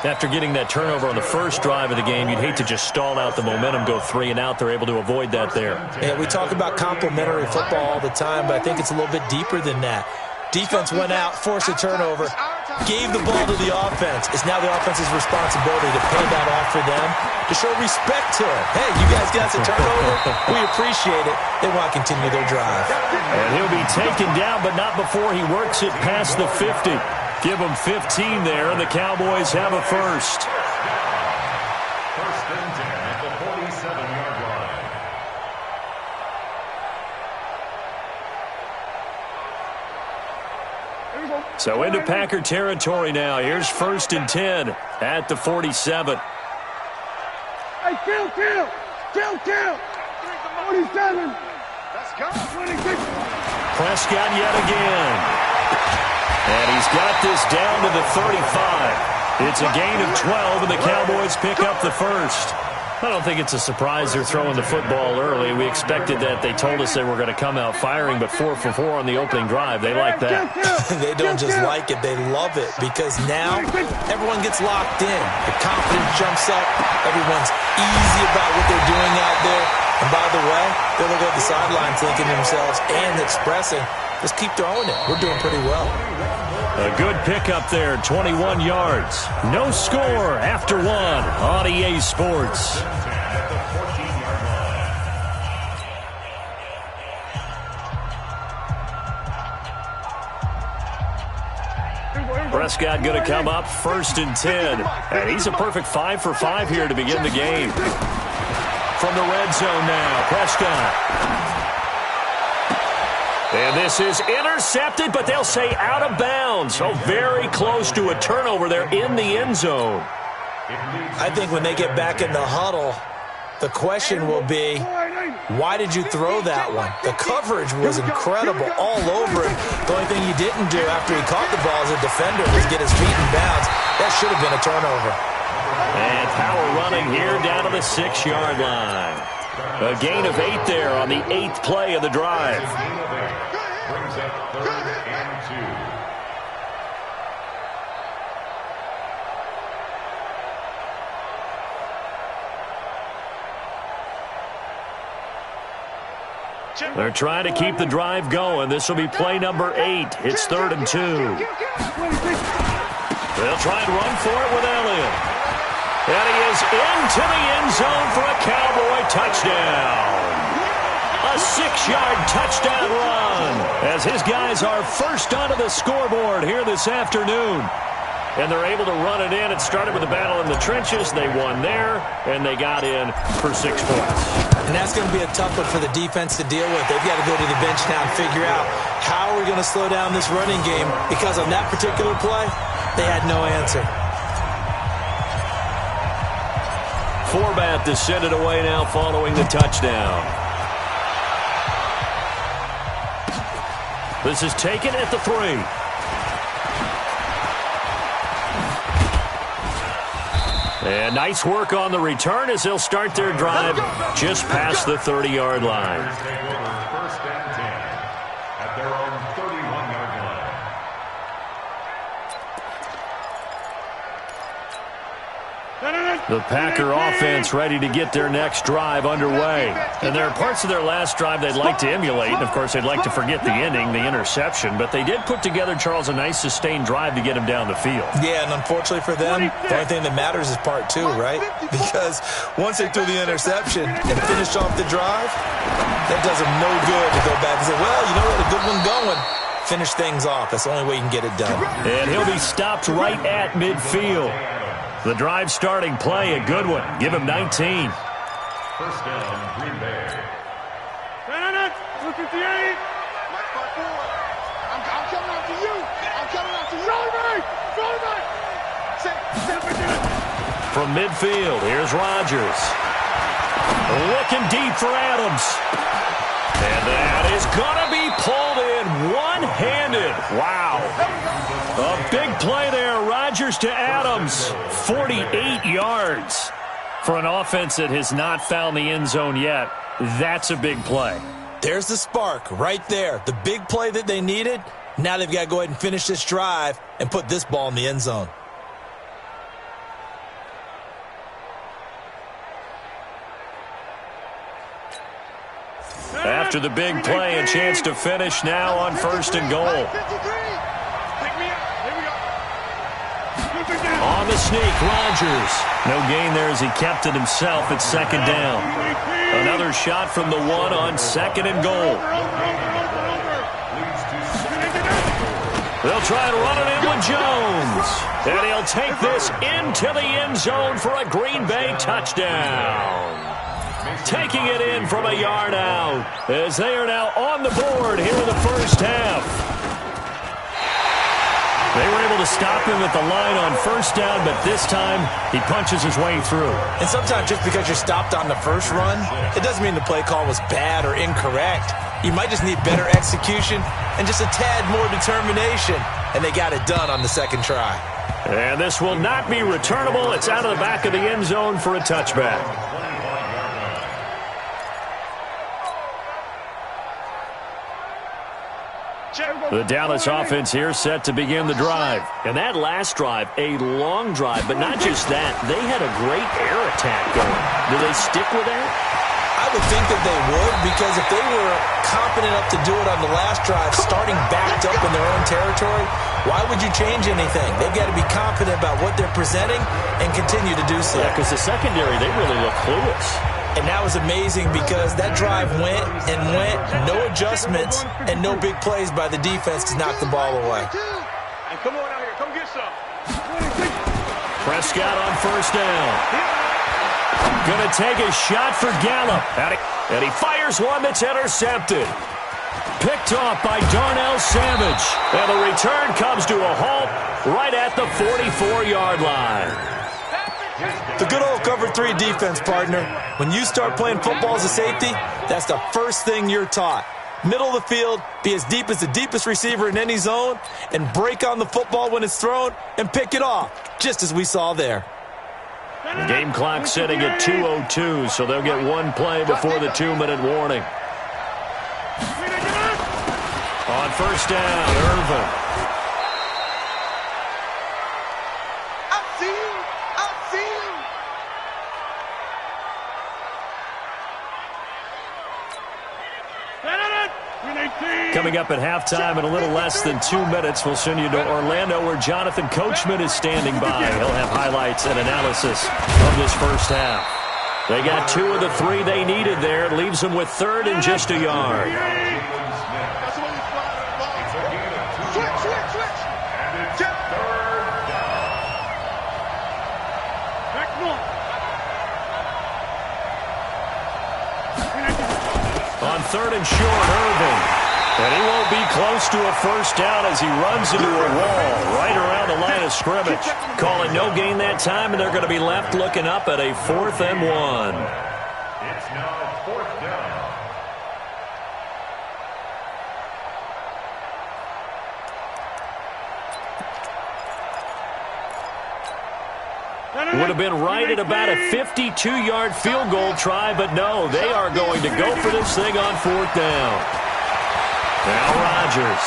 After getting that turnover on the first drive of the game, you'd hate to just stall out the momentum, go 3 and out. They're able to avoid that there. Yeah, we talk about complementary football all the time, but I think it's a little bit deeper than that. Defense went out, forced a turnover, gave the ball to the offense. It's now the offense's responsibility to pay that off for them, to show respect to it. Hey, you guys got the turnover. We appreciate it. They want to continue their drive. And he'll be taken down, but not before he works it past the 50. Give him 15 there, and the Cowboys have a first. First and 10 at the 47-yard line. So into Packer territory now. Here's first and 10 at the 47. Hey, kill. 47. Let's go. 26. Prescott yet again. And he's got this down to the 35. It's a gain of 12, and the Cowboys pick up the first. I don't think it's a surprise they're throwing the football early. We expected that. They told us they were going to come out firing, but 4 for 4 on the opening drive. They like that. They don't just like it. They love it, because now everyone gets locked in. The confidence jumps up. Everyone's easy about what they're doing out there. And by the way, they're looking at the sidelines thinking to themselves and expressing, let's keep throwing it. We're doing pretty well. A good pickup there, 21 yards. No score after 1 on EA Sports. Prescott going to come up first and 10. And he's a perfect 5 for 5 here to begin the game. From the red zone now, Prescott. And this is intercepted, but they'll say out of bounds. So very close to a turnover there in the end zone. I think when they get back in the huddle, the question will be, why did you throw that one? The coverage was incredible all over him. The only thing he didn't do after he caught the ball as a defender was get his feet in bounds. That should have been a turnover. And power running here down to the 6-yard line. A gain of 8 there on the 8th play of the drive. Brings up 3rd and 2. They're trying to keep the drive going. This will be play number 8. It's 3rd and 2. They'll try and run for it with Elliott. And he is into the end zone for a Cowboy touchdown. A 6-yard touchdown run as his guys are first onto the scoreboard here this afternoon. And they're able to run it in. It started with a battle in the trenches. They won there, and they got in for 6 points. And that's going to be a tough one for the defense to deal with. They've got to go to the bench now and figure out how are we going to slow down this running game, because on that particular play, they had no answer. Forbat to send it away now following the touchdown. This is taken at the 3. And nice work on the return as they'll start their drive just past the 30-yard line. First and 10 at their own 31-yard line. The Packer offense ready to get their next drive underway. And there are parts of their last drive they'd like to emulate. And, of course, they'd like to forget the ending, the interception. But they did put together, Charles, a nice sustained drive to get him down the field. Yeah, and unfortunately for them, the only thing that matters is part two, right? Because once they threw the interception and finished off the drive, that does them no good to go back and say, well, you know what, a good one going. Finish things off. That's the only way you can get it done. And he'll be stopped right at midfield. The drive starting play, a good one. Give him 19. First down, Green Bay. 258. I'm coming out to you. I'm coming out to you. From midfield, here's Rodgers. Looking deep for Adams. And that is going to be pulled in one-handed. Wow. A big play there. Rodgers to Adams. 48 yards. For an offense that has not found the end zone yet, that's a big play. There's the spark right there. The big play that they needed. Now they've got to go ahead and finish this drive and put this ball in the end zone. After the big play, a chance to finish now on first and goal. On the sneak, Rodgers. No gain there as he kept it himself at second down. Another shot from the one on second and goal. They'll try and run it in with Jones. And he'll take this into the end zone for a Green Bay touchdown. Taking it in from a yard out as they are now on the board here in the first half. They were able to stop him at the line on first down, but this time he punches his way through. And sometimes just because you're stopped on the first run, it doesn't mean the play call was bad or incorrect. You might just need better execution and just a tad more determination, and they got it done on the second try. And this will not be returnable. It's out of the back of the end zone for a touchback. The Dallas offense here set to begin the drive. And that last drive, a long drive, but not just that. They had a great air attack going. Do they stick with that? I would think that they would, because if they were confident enough to do it on the last drive, starting backed up in their own territory, why would you change anything? They've got to be confident about what they're presenting and continue to do so. Yeah, because the secondary, they really look clueless. And that was amazing because that drive went and went, no adjustments, and no big plays by the defense to knock the ball away. And come on out here, come get some. Prescott on first down. Going to take a shot for Gallup. And he fires one that's intercepted. Picked off by Darnell Savage. And the return comes to a halt right at the 44-yard line. The good old cover three defense, partner. When you start playing football as a safety, that's the first thing you're taught. Middle of the field, be as deep as the deepest receiver in any zone, and break on the football when it's thrown and pick it off, just as we saw there. The game clock setting at 2:02, so they'll get one play before the 2-minute warning. On first down, Irvin. Coming up at halftime in a little less than 2 minutes, we'll send you to Orlando where Jonathan Coachman is standing by. He'll have highlights and analysis of this first half. They got 2 of the 3 they needed there. It leaves them with third and just a yard. On third and short, Irvin. And he won't be close to a first down as he runs into a wall right around the line of scrimmage. Calling no gain that time, and they're going to be left looking up at a 4th and 1. It's now 4th down. Would have been right at about a 52-yard field goal try, but no, they are going to go for this thing on 4th down. Now Rodgers.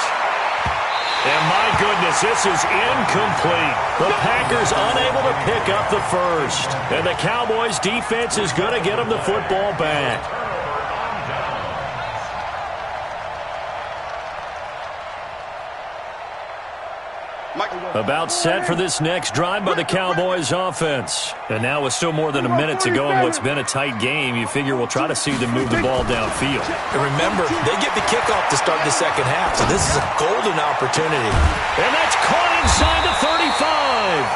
And my goodness, this is incomplete. The Packers unable to pick up the first. And the Cowboys defense is going to get them the football back. About set for this next drive by the Cowboys offense. And now with still more than a minute to go in what's been a tight game, you figure we'll try to see them move the ball downfield. And remember, they get the kickoff to start the second half, so this is a golden opportunity. And that's caught inside the 35.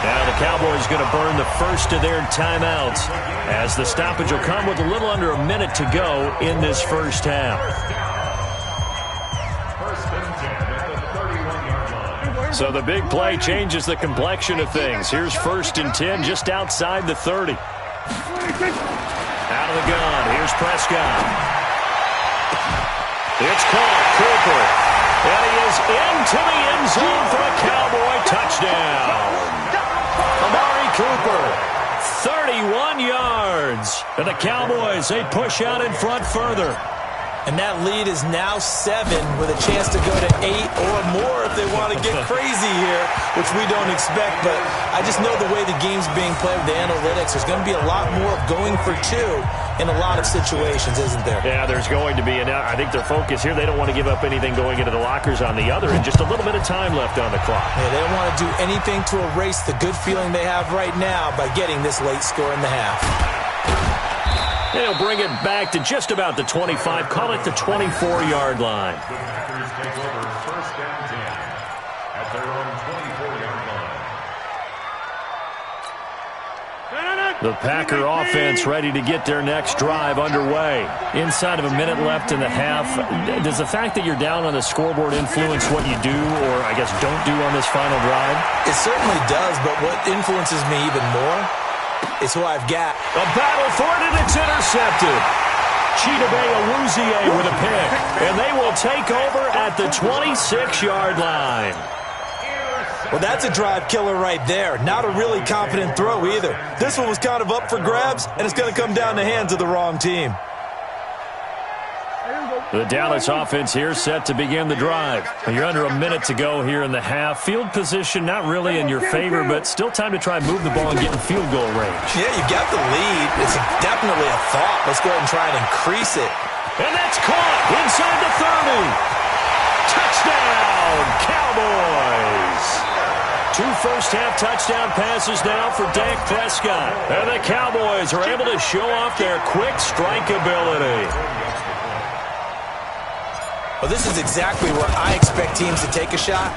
Now the Cowboys going to burn the first of their timeouts as the stoppage will come with a little under a minute to go in this first half. So the big play changes the complexion of things. Here's 1st and 10 just outside the 30. Out of the gun. Here's Prescott. It's caught. Cooper. And he is into the end zone for a Cowboy touchdown. Amari Cooper, 31 yards. And the Cowboys, they push out in front further. And that lead is now 7 with a chance to go to 8 or more if they want to get crazy here, which we don't expect. But I just know the way the game's being played with the analytics, there's going to be a lot more of going for 2 in a lot of situations, isn't there? Yeah, there's going to be. And I think their focus here, they don't want to give up anything going into the lockers on the other, and just a little bit of time left on the clock. Yeah, they don't want to do anything to erase the good feeling they have right now by getting this late score in the half. They'll bring it back to just about the 25. Call it the 24-yard line. The Packers take over 1st and 10 at their own 24-yard line. The Packer offense ready to get their next drive underway. Inside of a minute left in the half. Does the fact that you're down on the scoreboard influence what you do or, I guess, don't do on this final drive? It certainly does, but what influences me even more is who I've got. A battle for it, and it's intercepted. Chidobe Awuzie with a pick, and they will take over at the 26-yard line. Well, that's a drive killer right there. Not a really confident throw either. This one was kind of up for grabs, and it's going to come down the hands of the wrong team. The Dallas offense here set to begin the drive. You're under a minute to go here in the half. Field position not really in your favor, but still time to try and move the ball and get in field goal range. Yeah, you got the lead. It's definitely a thought. Let's go ahead and try and increase it. And that's caught inside the 30. Touchdown, Cowboys. 2 first-half touchdown passes now for Dak Prescott. And the Cowboys are able to show off their quick strike ability. Well, this is exactly where I expect teams to take a shot.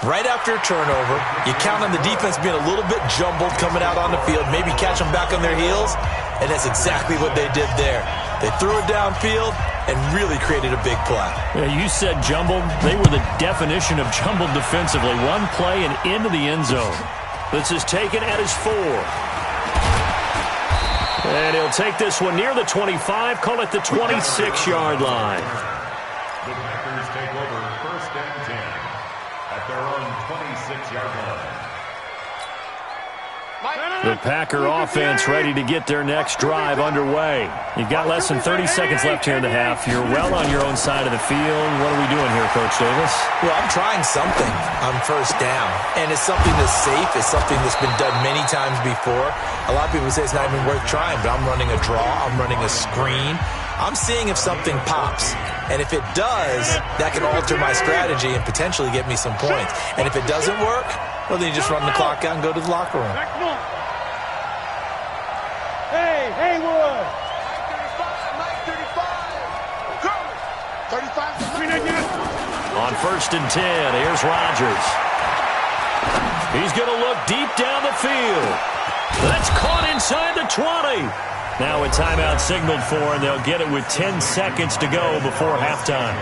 Right after a turnover, you count on the defense being a little bit jumbled coming out on the field, maybe catch them back on their heels, and that's exactly what they did there. They threw it downfield and really created a big play. Yeah, you said jumbled. They were the definition of jumbled defensively. One play and into the end zone. This is taken at his 4. And he'll take this one near the 25, call it the 26-yard line. The Packers take over 1st and 10 at their own 26-yard line. The Packer offense ready to get their next drive underway. You've got less than 30 seconds left here in the half. You're well on your own side of the field. What are we doing here, Coach Davis? Well, I'm trying something on 1st down, and it's something that's safe. It's something that's been done many times before. A lot of people say it's not even worth trying, but I'm running a draw. I'm running a screen. I'm seeing if something pops. And if it does, that can alter my strategy and potentially get me some points. And if it doesn't work, well, then you just run the clock out and go to the locker room. Hey, Haywood! 35. On 1st and 10, here's Rodgers. He's going to look deep down the field. That's caught inside the 20. Now a timeout signaled for, and they'll get it with 10 seconds to go before halftime.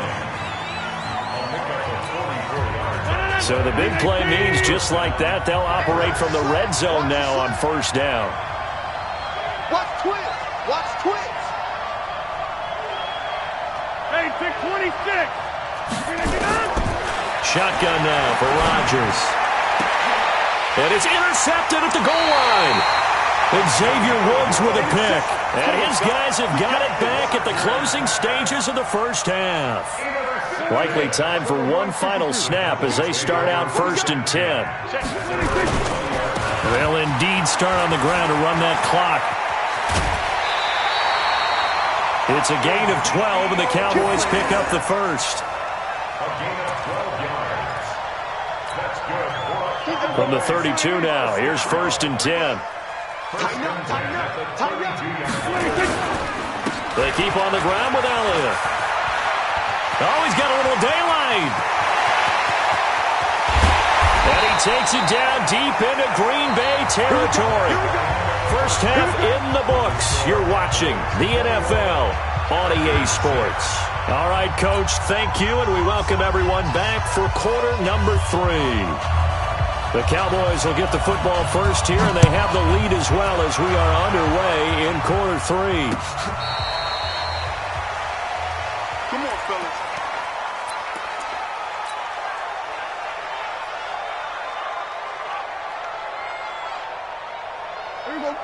So the big play means just like that, they'll operate from the red zone now on 1st down. Watch twist! Watch twist! Hey, pick 26! Shotgun now for Rodgers. And it's intercepted at the goal line. Xavier Woods with a pick. And his guys have got it back at the closing stages of the first half. Likely time for one final snap as they start out 1st and 10. They'll indeed start on the ground to run that clock. It's a gain of 12, and the Cowboys pick up the first. A gain of 12 yards. That's good. From the 32 now, here's 1st and 10. They keep on the ground with Elliott. Oh, he's got a little daylight. And he takes it down deep into Green Bay territory. First half in the books. You're watching the NFL on EA Sports. All right, Coach, thank you, and we welcome everyone back for quarter number 3. The Cowboys will get the football first here, and they have the lead as well as we are underway in quarter 3. Come on, fellas.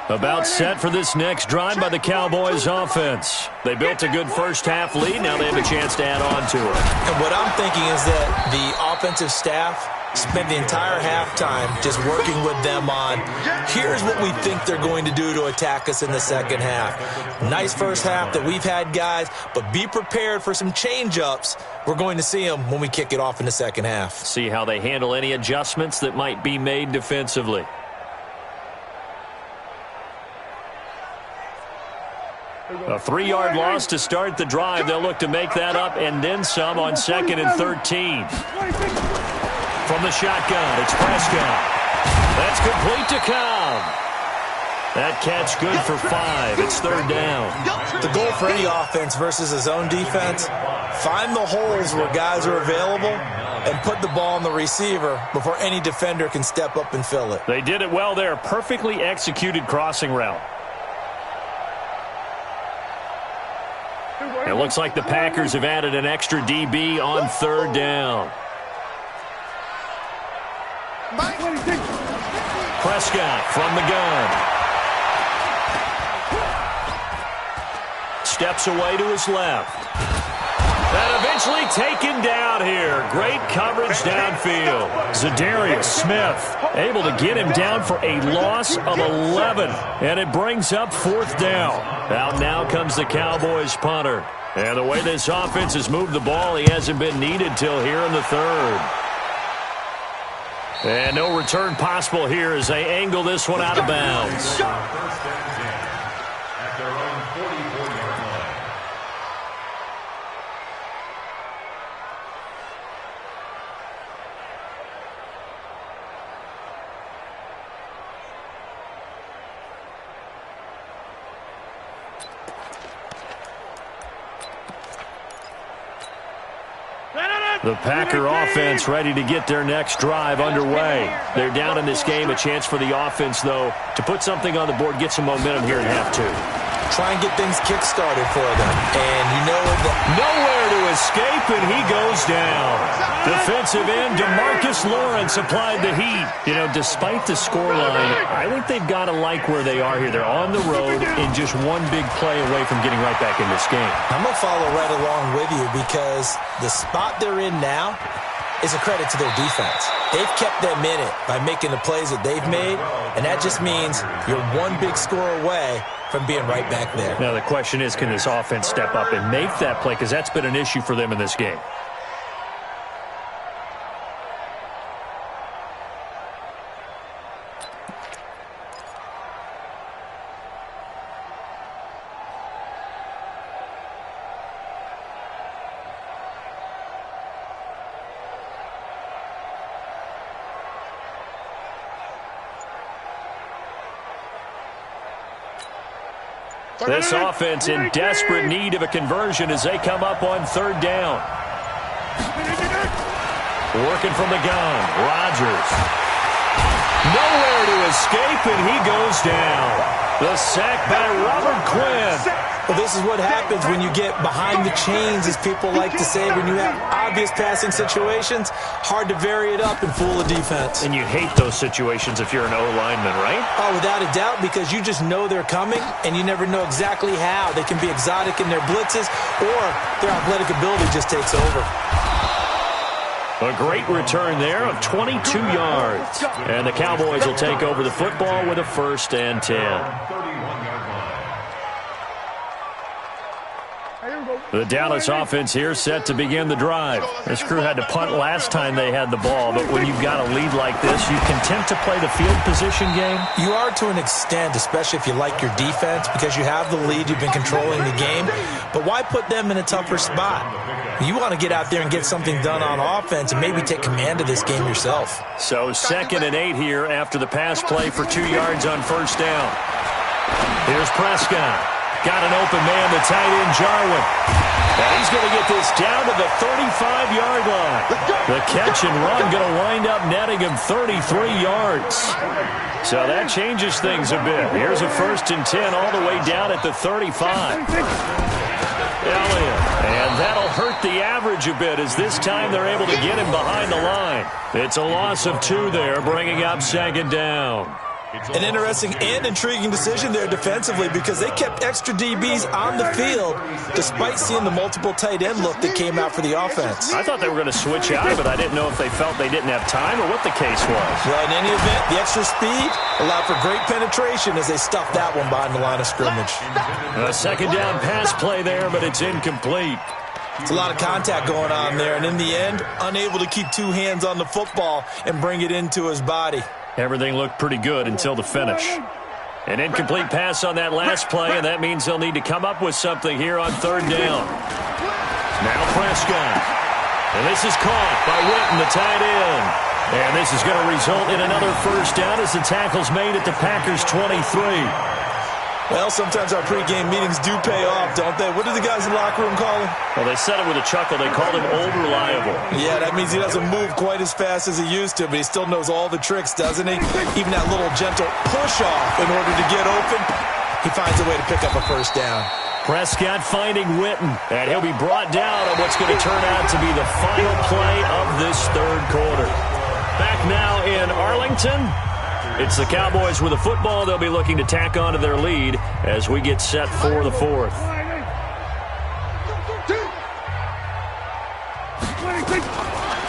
About set for this next drive by the Cowboys offense. They built a good first half lead. Now they have a chance to add on to it. And what I'm thinking is that the offensive staff spent the entire halftime just working with them on, here's what we think they're going to do to attack us in the second half. Nice first half that we've had, guys, but be prepared for some change-ups. We're going to see them when we kick it off in the second half. See how they handle any adjustments that might be made defensively. A 3-yard loss to start the drive. They'll look to make that up and then some on 2nd and 13. From the shotgun, it's Prescott. That's complete to Cobb. That catch good for 5. It's 3rd down. The goal for any offense versus a zone defense, find the holes where guys are available and put the ball on the receiver before any defender can step up and fill it. They did it well there. Perfectly executed crossing route. It looks like the Packers have added an extra DB on 3rd down. Prescott from the gun. Steps away to his left. And eventually taken down here. Great coverage downfield. Zadarius Smith able to get him down for a loss of 11. And it brings up 4th down. Out now comes the Cowboys punter. And the way this offense has moved the ball, he hasn't been needed till here in the 3rd. And no return possible here as they angle this one out of bounds. 1st and 10 at their own 44-yard line. The Packer offense ready to get their next drive underway. They're down in this game. A chance for the offense, though, to put something on the board, get some momentum here in half 2. Try and get things kick-started for them. And you know that nowhere to escape, and he goes down. Defensive end DeMarcus Lawrence applied the heat. You know, despite the scoreline, I think they've got to like where they are here. They're on the road and just one big play away from getting right back in this game. I'm going to follow right along with you because the spot they're in now is a credit to their defense. They've kept them in it by making the plays that they've made, and that just means you're one big score away from being right back there. Now the question is, can this offense step up and make that play? Because that's been an issue for them in this game. This offense in desperate need of a conversion as they come up on 3rd down. Working from the gun, Rodgers. Nowhere to escape, and he goes down. The sack by Robert Quinn. Well, this is what happens when you get behind the chains, as people like to say. When you have obvious passing situations, hard to vary it up and fool a defense. And you hate those situations if you're an O-lineman, right? Oh, without a doubt, because you just know they're coming, and you never know exactly how. They can be exotic in their blitzes, or their athletic ability just takes over. A great return there of 22 yards. And the Cowboys will take over the football with a 1st and 10. The Dallas offense here set to begin the drive. This crew had to punt last time they had the ball, but when you've got a lead like this, you content to play the field position game? You are to an extent, especially if you like your defense, because you have the lead, you've been controlling the game. But why put them in a tougher spot? You want to get out there and get something done on offense and maybe take command of this game yourself. So 2nd and 8 here after the pass play for 2 yards on 1st down. Here's Prescott. Got an open man, the tight end, Jarwin. And he's going to get this down to the 35-yard line. The catch and run going to wind up netting him 33 yards. So that changes things a bit. Here's a 1st and 10 all the way down at the 35. Elliott. And that'll hurt the average a bit as this time they're able to get him behind the line. It's a loss of 2 there, bringing up 2nd down. An interesting and intriguing decision there defensively, because they kept extra DBs on the field despite seeing the multiple tight end look that came out for the offense. I thought they were going to switch out of it. I didn't know if they felt they didn't have time or what the case was. Well, in any event, the extra speed allowed for great penetration as they stuffed that one behind the line of scrimmage. A 2nd down pass play there, but it's incomplete. It's a lot of contact going on there, and in the end, unable to keep 2 hands on the football and bring it into his body. Everything looked pretty good until the finish. An incomplete pass on that last play, and that means they'll need to come up with something here on 3rd down. Now Prescott. And this is caught by Witten, the tight end. And this is going to result in another 1st down as the tackle's made at the Packers' 23. Well, sometimes our pregame meetings do pay off, don't they? What do the guys in the locker room call him? Well, they said it with a chuckle. They called him old reliable. Yeah, that means he doesn't move quite as fast as he used to, but he still knows all the tricks, doesn't he? Even that little gentle push-off in order to get open, he finds a way to pick up a 1st down. Prescott finding Witten, and he'll be brought down on what's going to turn out to be the final play of this 3rd quarter. Back now in Arlington. It's the Cowboys with the football. They'll be looking to tack on to their lead as we get set for the 4th.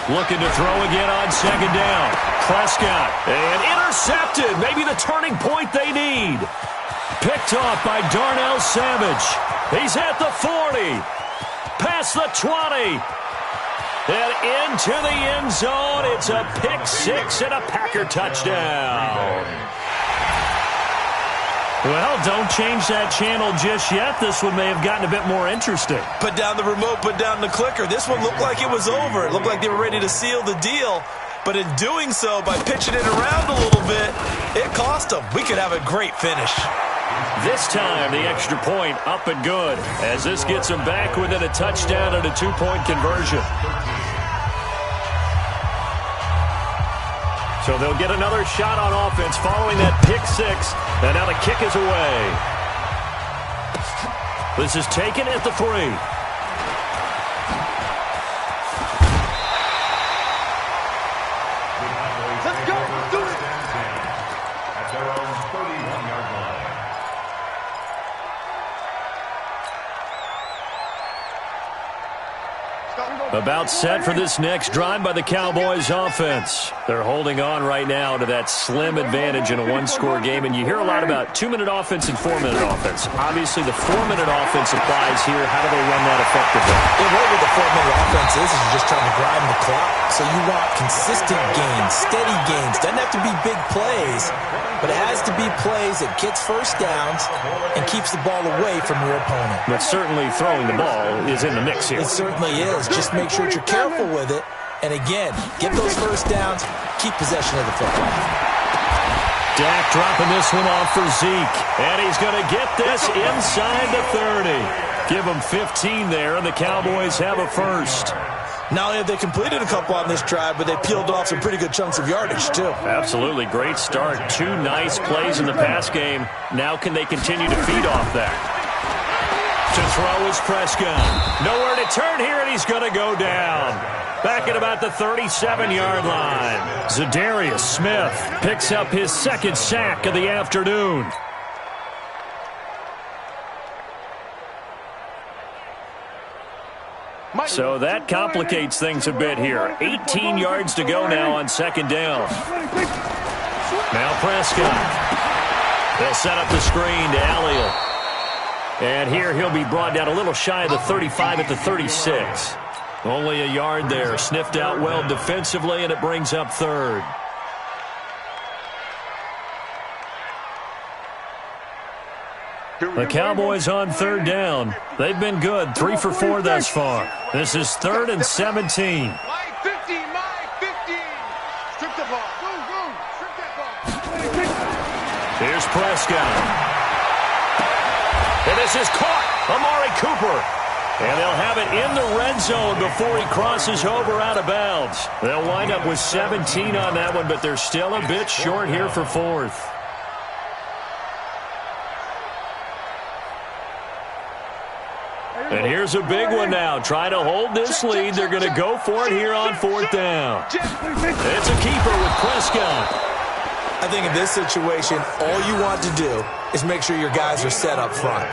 Looking to throw again on 2nd down. Prescott. And intercepted. Maybe the turning point they need. Picked off by Darnell Savage. He's at the 40. Past the 20. And into the end zone. It's a pick-6 and a Packer touchdown. Well, don't change that channel just yet. This one may have gotten a bit more interesting. Put down the remote, put down the clicker. This one looked like it was over. It looked like they were ready to seal the deal. But in doing so, by pitching it around a little bit, it cost them. We could have a great finish. This time, the extra point up and good, as this gets them back within a touchdown and a 2-point conversion. So they'll get another shot on offense following that pick-6, and now the kick is away. This is taken at the 3. Let's go. Let's do it. At their own 31-yard line. About set for this next drive by the Cowboys offense. They're holding on right now to that slim advantage in a 1-score game, and you hear a lot about 2-minute offense and 4-minute offense. Obviously, the 4-minute offense applies here. How do they run that effectively? Yeah, what with the 4-minute offense is you're just trying to grind the clock. So you want consistent gains, steady gains. Doesn't have to be big plays, but it has to be plays that gets 1st downs and keeps the ball away from your opponent. But certainly throwing the ball is in the mix here. It certainly is. Just make sure that you're careful with it. And again, get those 1st downs, keep possession of the football. Dak dropping this one off for Zeke. And he's going to get this inside the 30. Give him 15 there, and the Cowboys have a 1st. Not only have they completed a couple on this drive, but they peeled off some pretty good chunks of yardage, too. Absolutely. Great start. 2 nice plays in the pass game. Now can they continue to feed off that? To throw is Prescott. Nowhere to turn here, and he's going to go down. Back at about the 37-yard line. Zadarius Smith picks up his second sack of the afternoon. So that complicates things a bit here. 18 yards to go now on second down. Now Prescott. They'll set up the screen to Alliel. And here he'll be brought down a little shy of the 35 at the 36. Only a yard there. Sniffed out well defensively, and it brings up third. The Cowboys on third down. They've been good. 3 for 4 thus far. This is 3rd and 17. My 15, my 15. Strip the ball. Go, go. Strip that ball. Here's Prescott. And this is caught. Amari Cooper. And they'll have it in the red zone before he crosses over out of bounds. They'll wind up with 17 on that one, but they're still a bit short here for 4th. And here's a big one now. Try to hold this lead. They're going to go for it here on 4th down. It's a keeper with Prescott. I think in this situation, all you want to do is make sure your guys are set up front.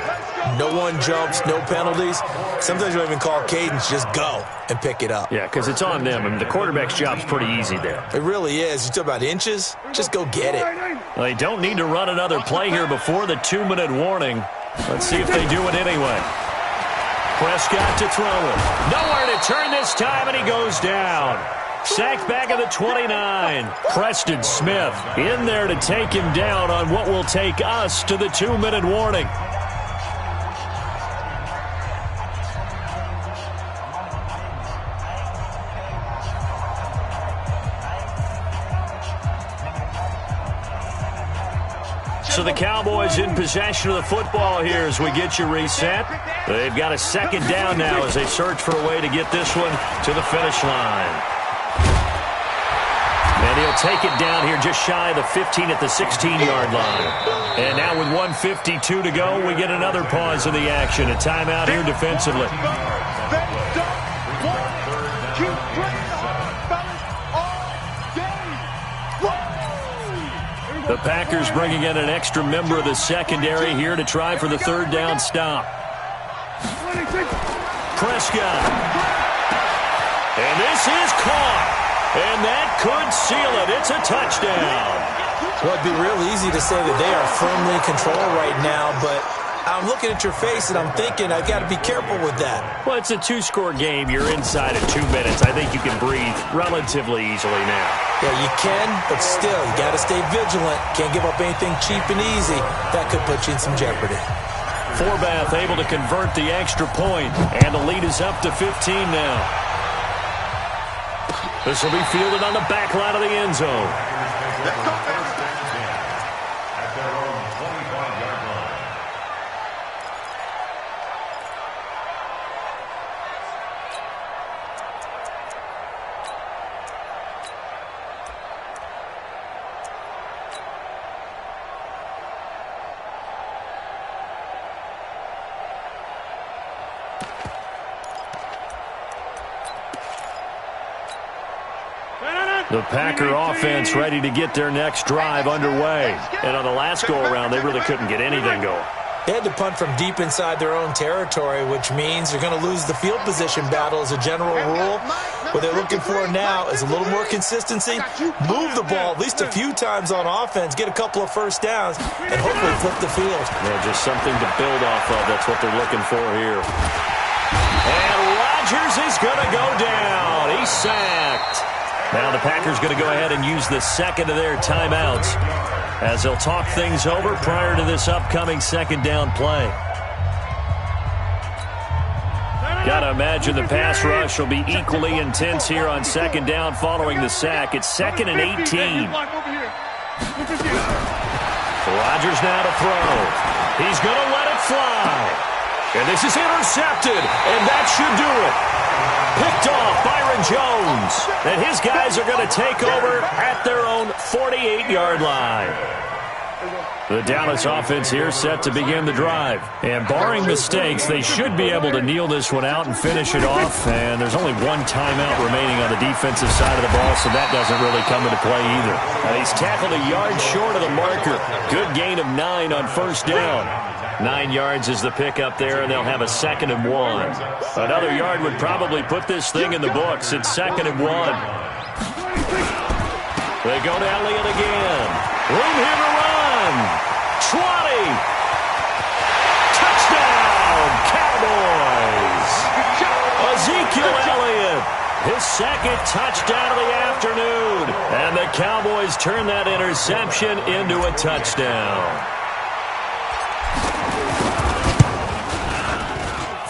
No one jumps, no penalties. Sometimes you don't even call cadence. Just go and pick it up. Yeah, because it's on them. I mean, the quarterback's job's pretty easy there. It really is. You talk about inches, just go get it. Well, they don't need to run another play here before the 2-minute warning. Let's see if they do it anyway. Prescott to throw it. Nowhere to turn this time, and he goes down. Sacked back at the 29. Preston Smith in there to take him down on what will take us to the 2-minute warning. So the Cowboys in possession of the football here as we get you reset. They've got a second down now as they search for a way to get this one to the finish line. And he'll take it down here just shy of the 15 at the 16-yard line. And now with 1:52 to go, we get another pause of the action. A timeout here defensively. The Packers bringing in an extra member of the secondary here to try for the 3rd down stop. Prescott. And this is caught. And that could seal it. It's a touchdown. Well, it'd be real easy to say that they are firmly in control right now, but I'm looking at your face and I'm thinking I've got to be careful with that. Well, it's a 2-score game. You're inside of 2 minutes. I think you can breathe relatively easily now. Yeah, you can, but still, you got to stay vigilant. Can't give up anything cheap and easy. That could put you in some jeopardy. Forbath able to convert the extra point, and the lead is up to 15 now. This will be fielded on the back line of the end zone. The Packer offense ready to get their next drive underway. And on the last go-around, they really couldn't get anything going. They had to punt from deep inside their own territory, which means they're going to lose the field position battle as a general rule. What they're looking for now is a little more consistency, move the ball at least a few times on offense, get a couple of first downs, and hopefully flip the field. Yeah, just something to build off of. That's what they're looking for here. And Rodgers is going to go down. He's sacked. Now the Packers going to go ahead and use the second of their timeouts as they'll talk things over prior to this upcoming second down play. Got to imagine the pass rush will be equally intense here on second down following the sack. It's 2nd and 18. Rodgers now to throw. He's going to let it fly. And this is intercepted, and that should do it. Picked off Byron Jones. And his guys are going to take over at their own 48-yard line. The Dallas offense here set to begin the drive. And barring mistakes, they should be able to kneel this one out and finish it off. And there's only one timeout remaining on the defensive side of the ball, so that doesn't really come into play either. He's tackled a yard short of the marker. Good gain of 9 on first down. 9 yards is the pickup there, and they'll have a 2nd and 1. Another yard would probably put this thing in the books. It's 2nd and 1. They go to Elliott again. Room here to run. 20. Touchdown, Cowboys. Ezekiel Elliott, his 2nd touchdown of the afternoon. And the Cowboys turn that interception into a touchdown.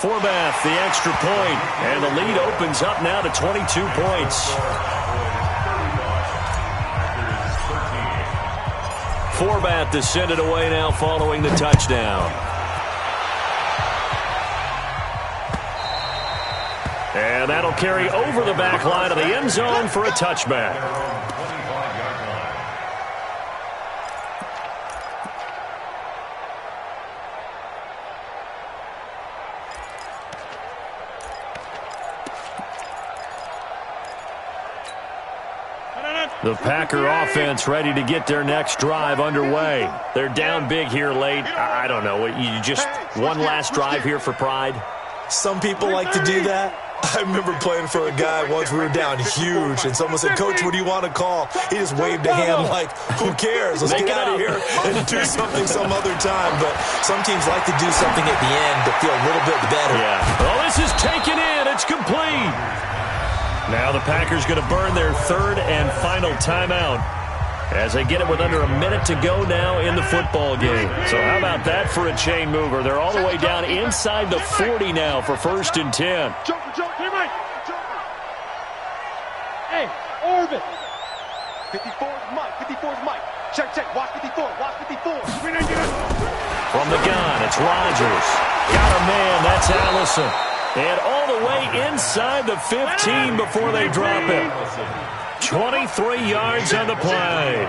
Forbath, the extra point, and the lead opens up now to 22 points. Forbath to send it away now following the touchdown. And that'll carry over the back line of the end zone for a touchback. The Packer offense ready to get their next drive underway. They're down big here late. I don't know. You just one last drive here for pride? Some people like to do that. I remember playing for a guy once. We were down huge, and someone said, "Coach, what do you want to call?" He just waved a hand like, "Who cares? Let's get out of here and do something some other time." But some teams like to do something at the end to feel a little bit better. Yeah. Well, this is taken in. It's complete. Now the Packers going to burn their 3rd and final timeout as they get it with under a minute to go now in the football game. So how about that for a chain mover? They're all the way down inside the 40 now for 1st and 10. Hey, Orbit. 54's Mike. 54's Mike. Check. Watch 54. Watch 54. From the gun, it's Rodgers. Got a man. That's Allison. And all the way inside the 15 before they drop it. 23 yards on the play.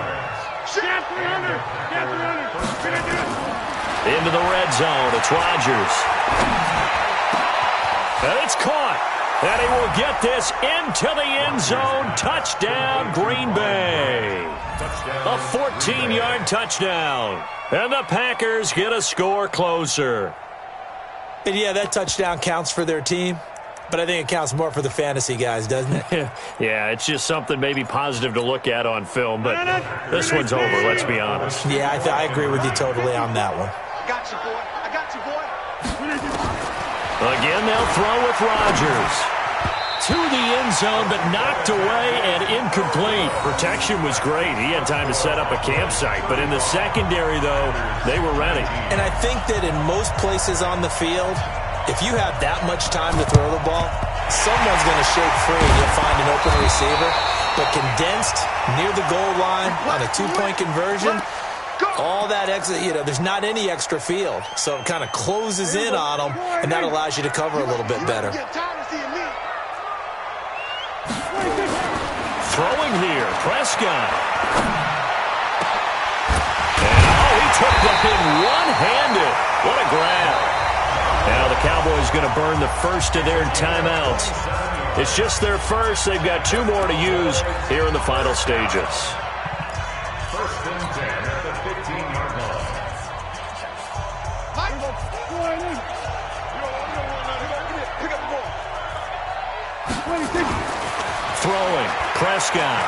Into the red zone. It's Rodgers. And it's caught. And he will get this into the end zone. Touchdown, Green Bay. A 14-yard touchdown. And the Packers get a score closer. And yeah, that touchdown counts for their team, but I think it counts more for the fantasy guys, doesn't it? Yeah, it's just something maybe positive to look at on film, but this one's over, let's be honest. Yeah, I agree with you totally on that one. I got you, boy. I got you, boy. Again, they'll throw with Rodgers. To the end zone, but knocked away and incomplete. Protection was great. He had time to set up a campsite. But in the secondary, though, they were ready. And I think that in most places on the field, if you have that much time to throw the ball, someone's going to shake free and you'll find an open receiver. But condensed near the goal line on a 2-point conversion, all that extra, there's not any extra field. So it kind of closes in on them, and that allows you to cover a little bit better. Throwing here, Prescott. And he took that thing one-handed. What a grab. Now the Cowboys going to burn the first of their timeouts. It's just their first. They've got 2 more to use here in the final stages. 1st and 10 at the 15-yard line. Throwing, Prescott.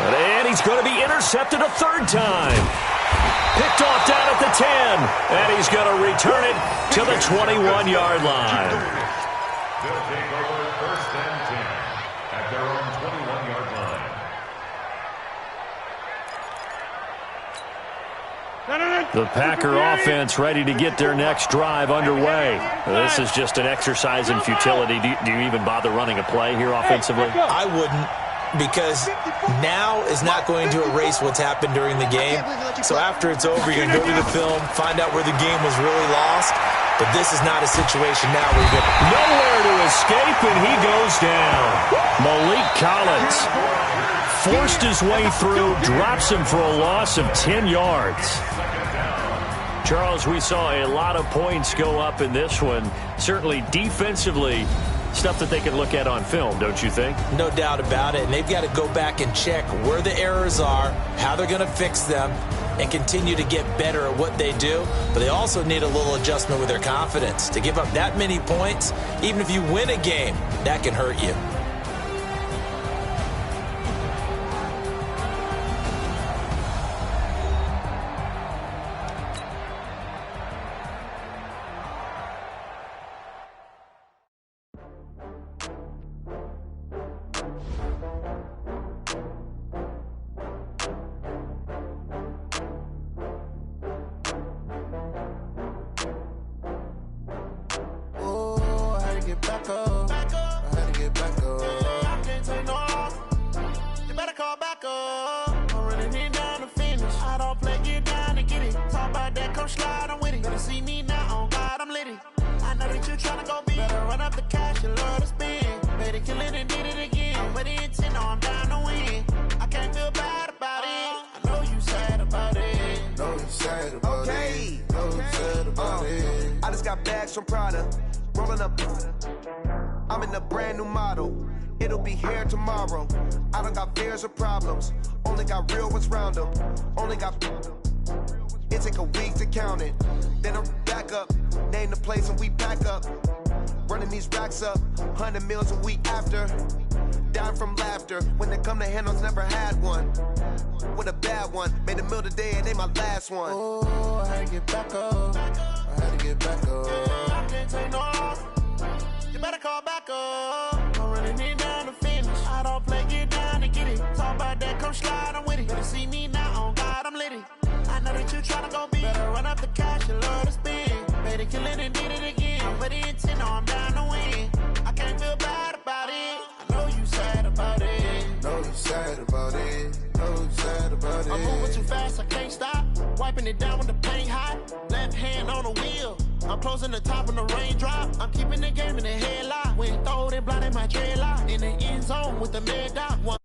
And he's going to be intercepted a 3rd time. Picked off down at the 10. And he's going to return it to the 21-yard line. They'll take over 1st and 10 at their own 21-yard line. The Packer offense ready to get their next drive underway. This is just an exercise in futility. Do you even bother running a play here offensively? I wouldn't. because now is not going to erase what's happened during the game. So after it's over, you're going to go to the film, find out where the game was really lost. But this is not a situation now where you're nowhere to escape, and he goes down. Malik Collins forced his way through, drops him for a loss of 10 yards. Charles, we saw a lot of points go up in this one. Certainly defensively, stuff that they can look at on film, don't you think? No doubt about it. And they've got to go back and check where the errors are, how they're going to fix them, and continue to get better at what they do. But they also need a little adjustment with their confidence. To give up that many points, even if you win a game, that can hurt you. I'm in a brand new model. It'll be here tomorrow. I don't got fears or problems. Only got real ones round them. Only got. It take a week to count it. Then I'm back up. Name the place and we pack up. Running these racks up. 100 meals a week after. Down from laughter. When they come to handles, never had one. With a bad one. Made a meal today and ain't my last one. Oh, I had to get back up. I had to get back up. I can't take no off. You better call back up. I'm running it down to finish. I don't play, get down and get it. Talk about that, come slide, I'm with it. Better see me now, on God, I'm litty. I know that you tryna go big. Better run up the cash, you love to spin. Better kill it and did it again. I'm with the intent, no, I'm down to win. I can't feel bad about it. I know you sad about it. Know you sad about it. Know you sad about it. I'm moving too fast, I can't stop. Wiping it down when the paint hot. Left hand on the wheel. I'm closing the top when the raindrop. I'm keeping the game in the headlock. When throw it blind in my dreadlock. In the end zone with the mad dot.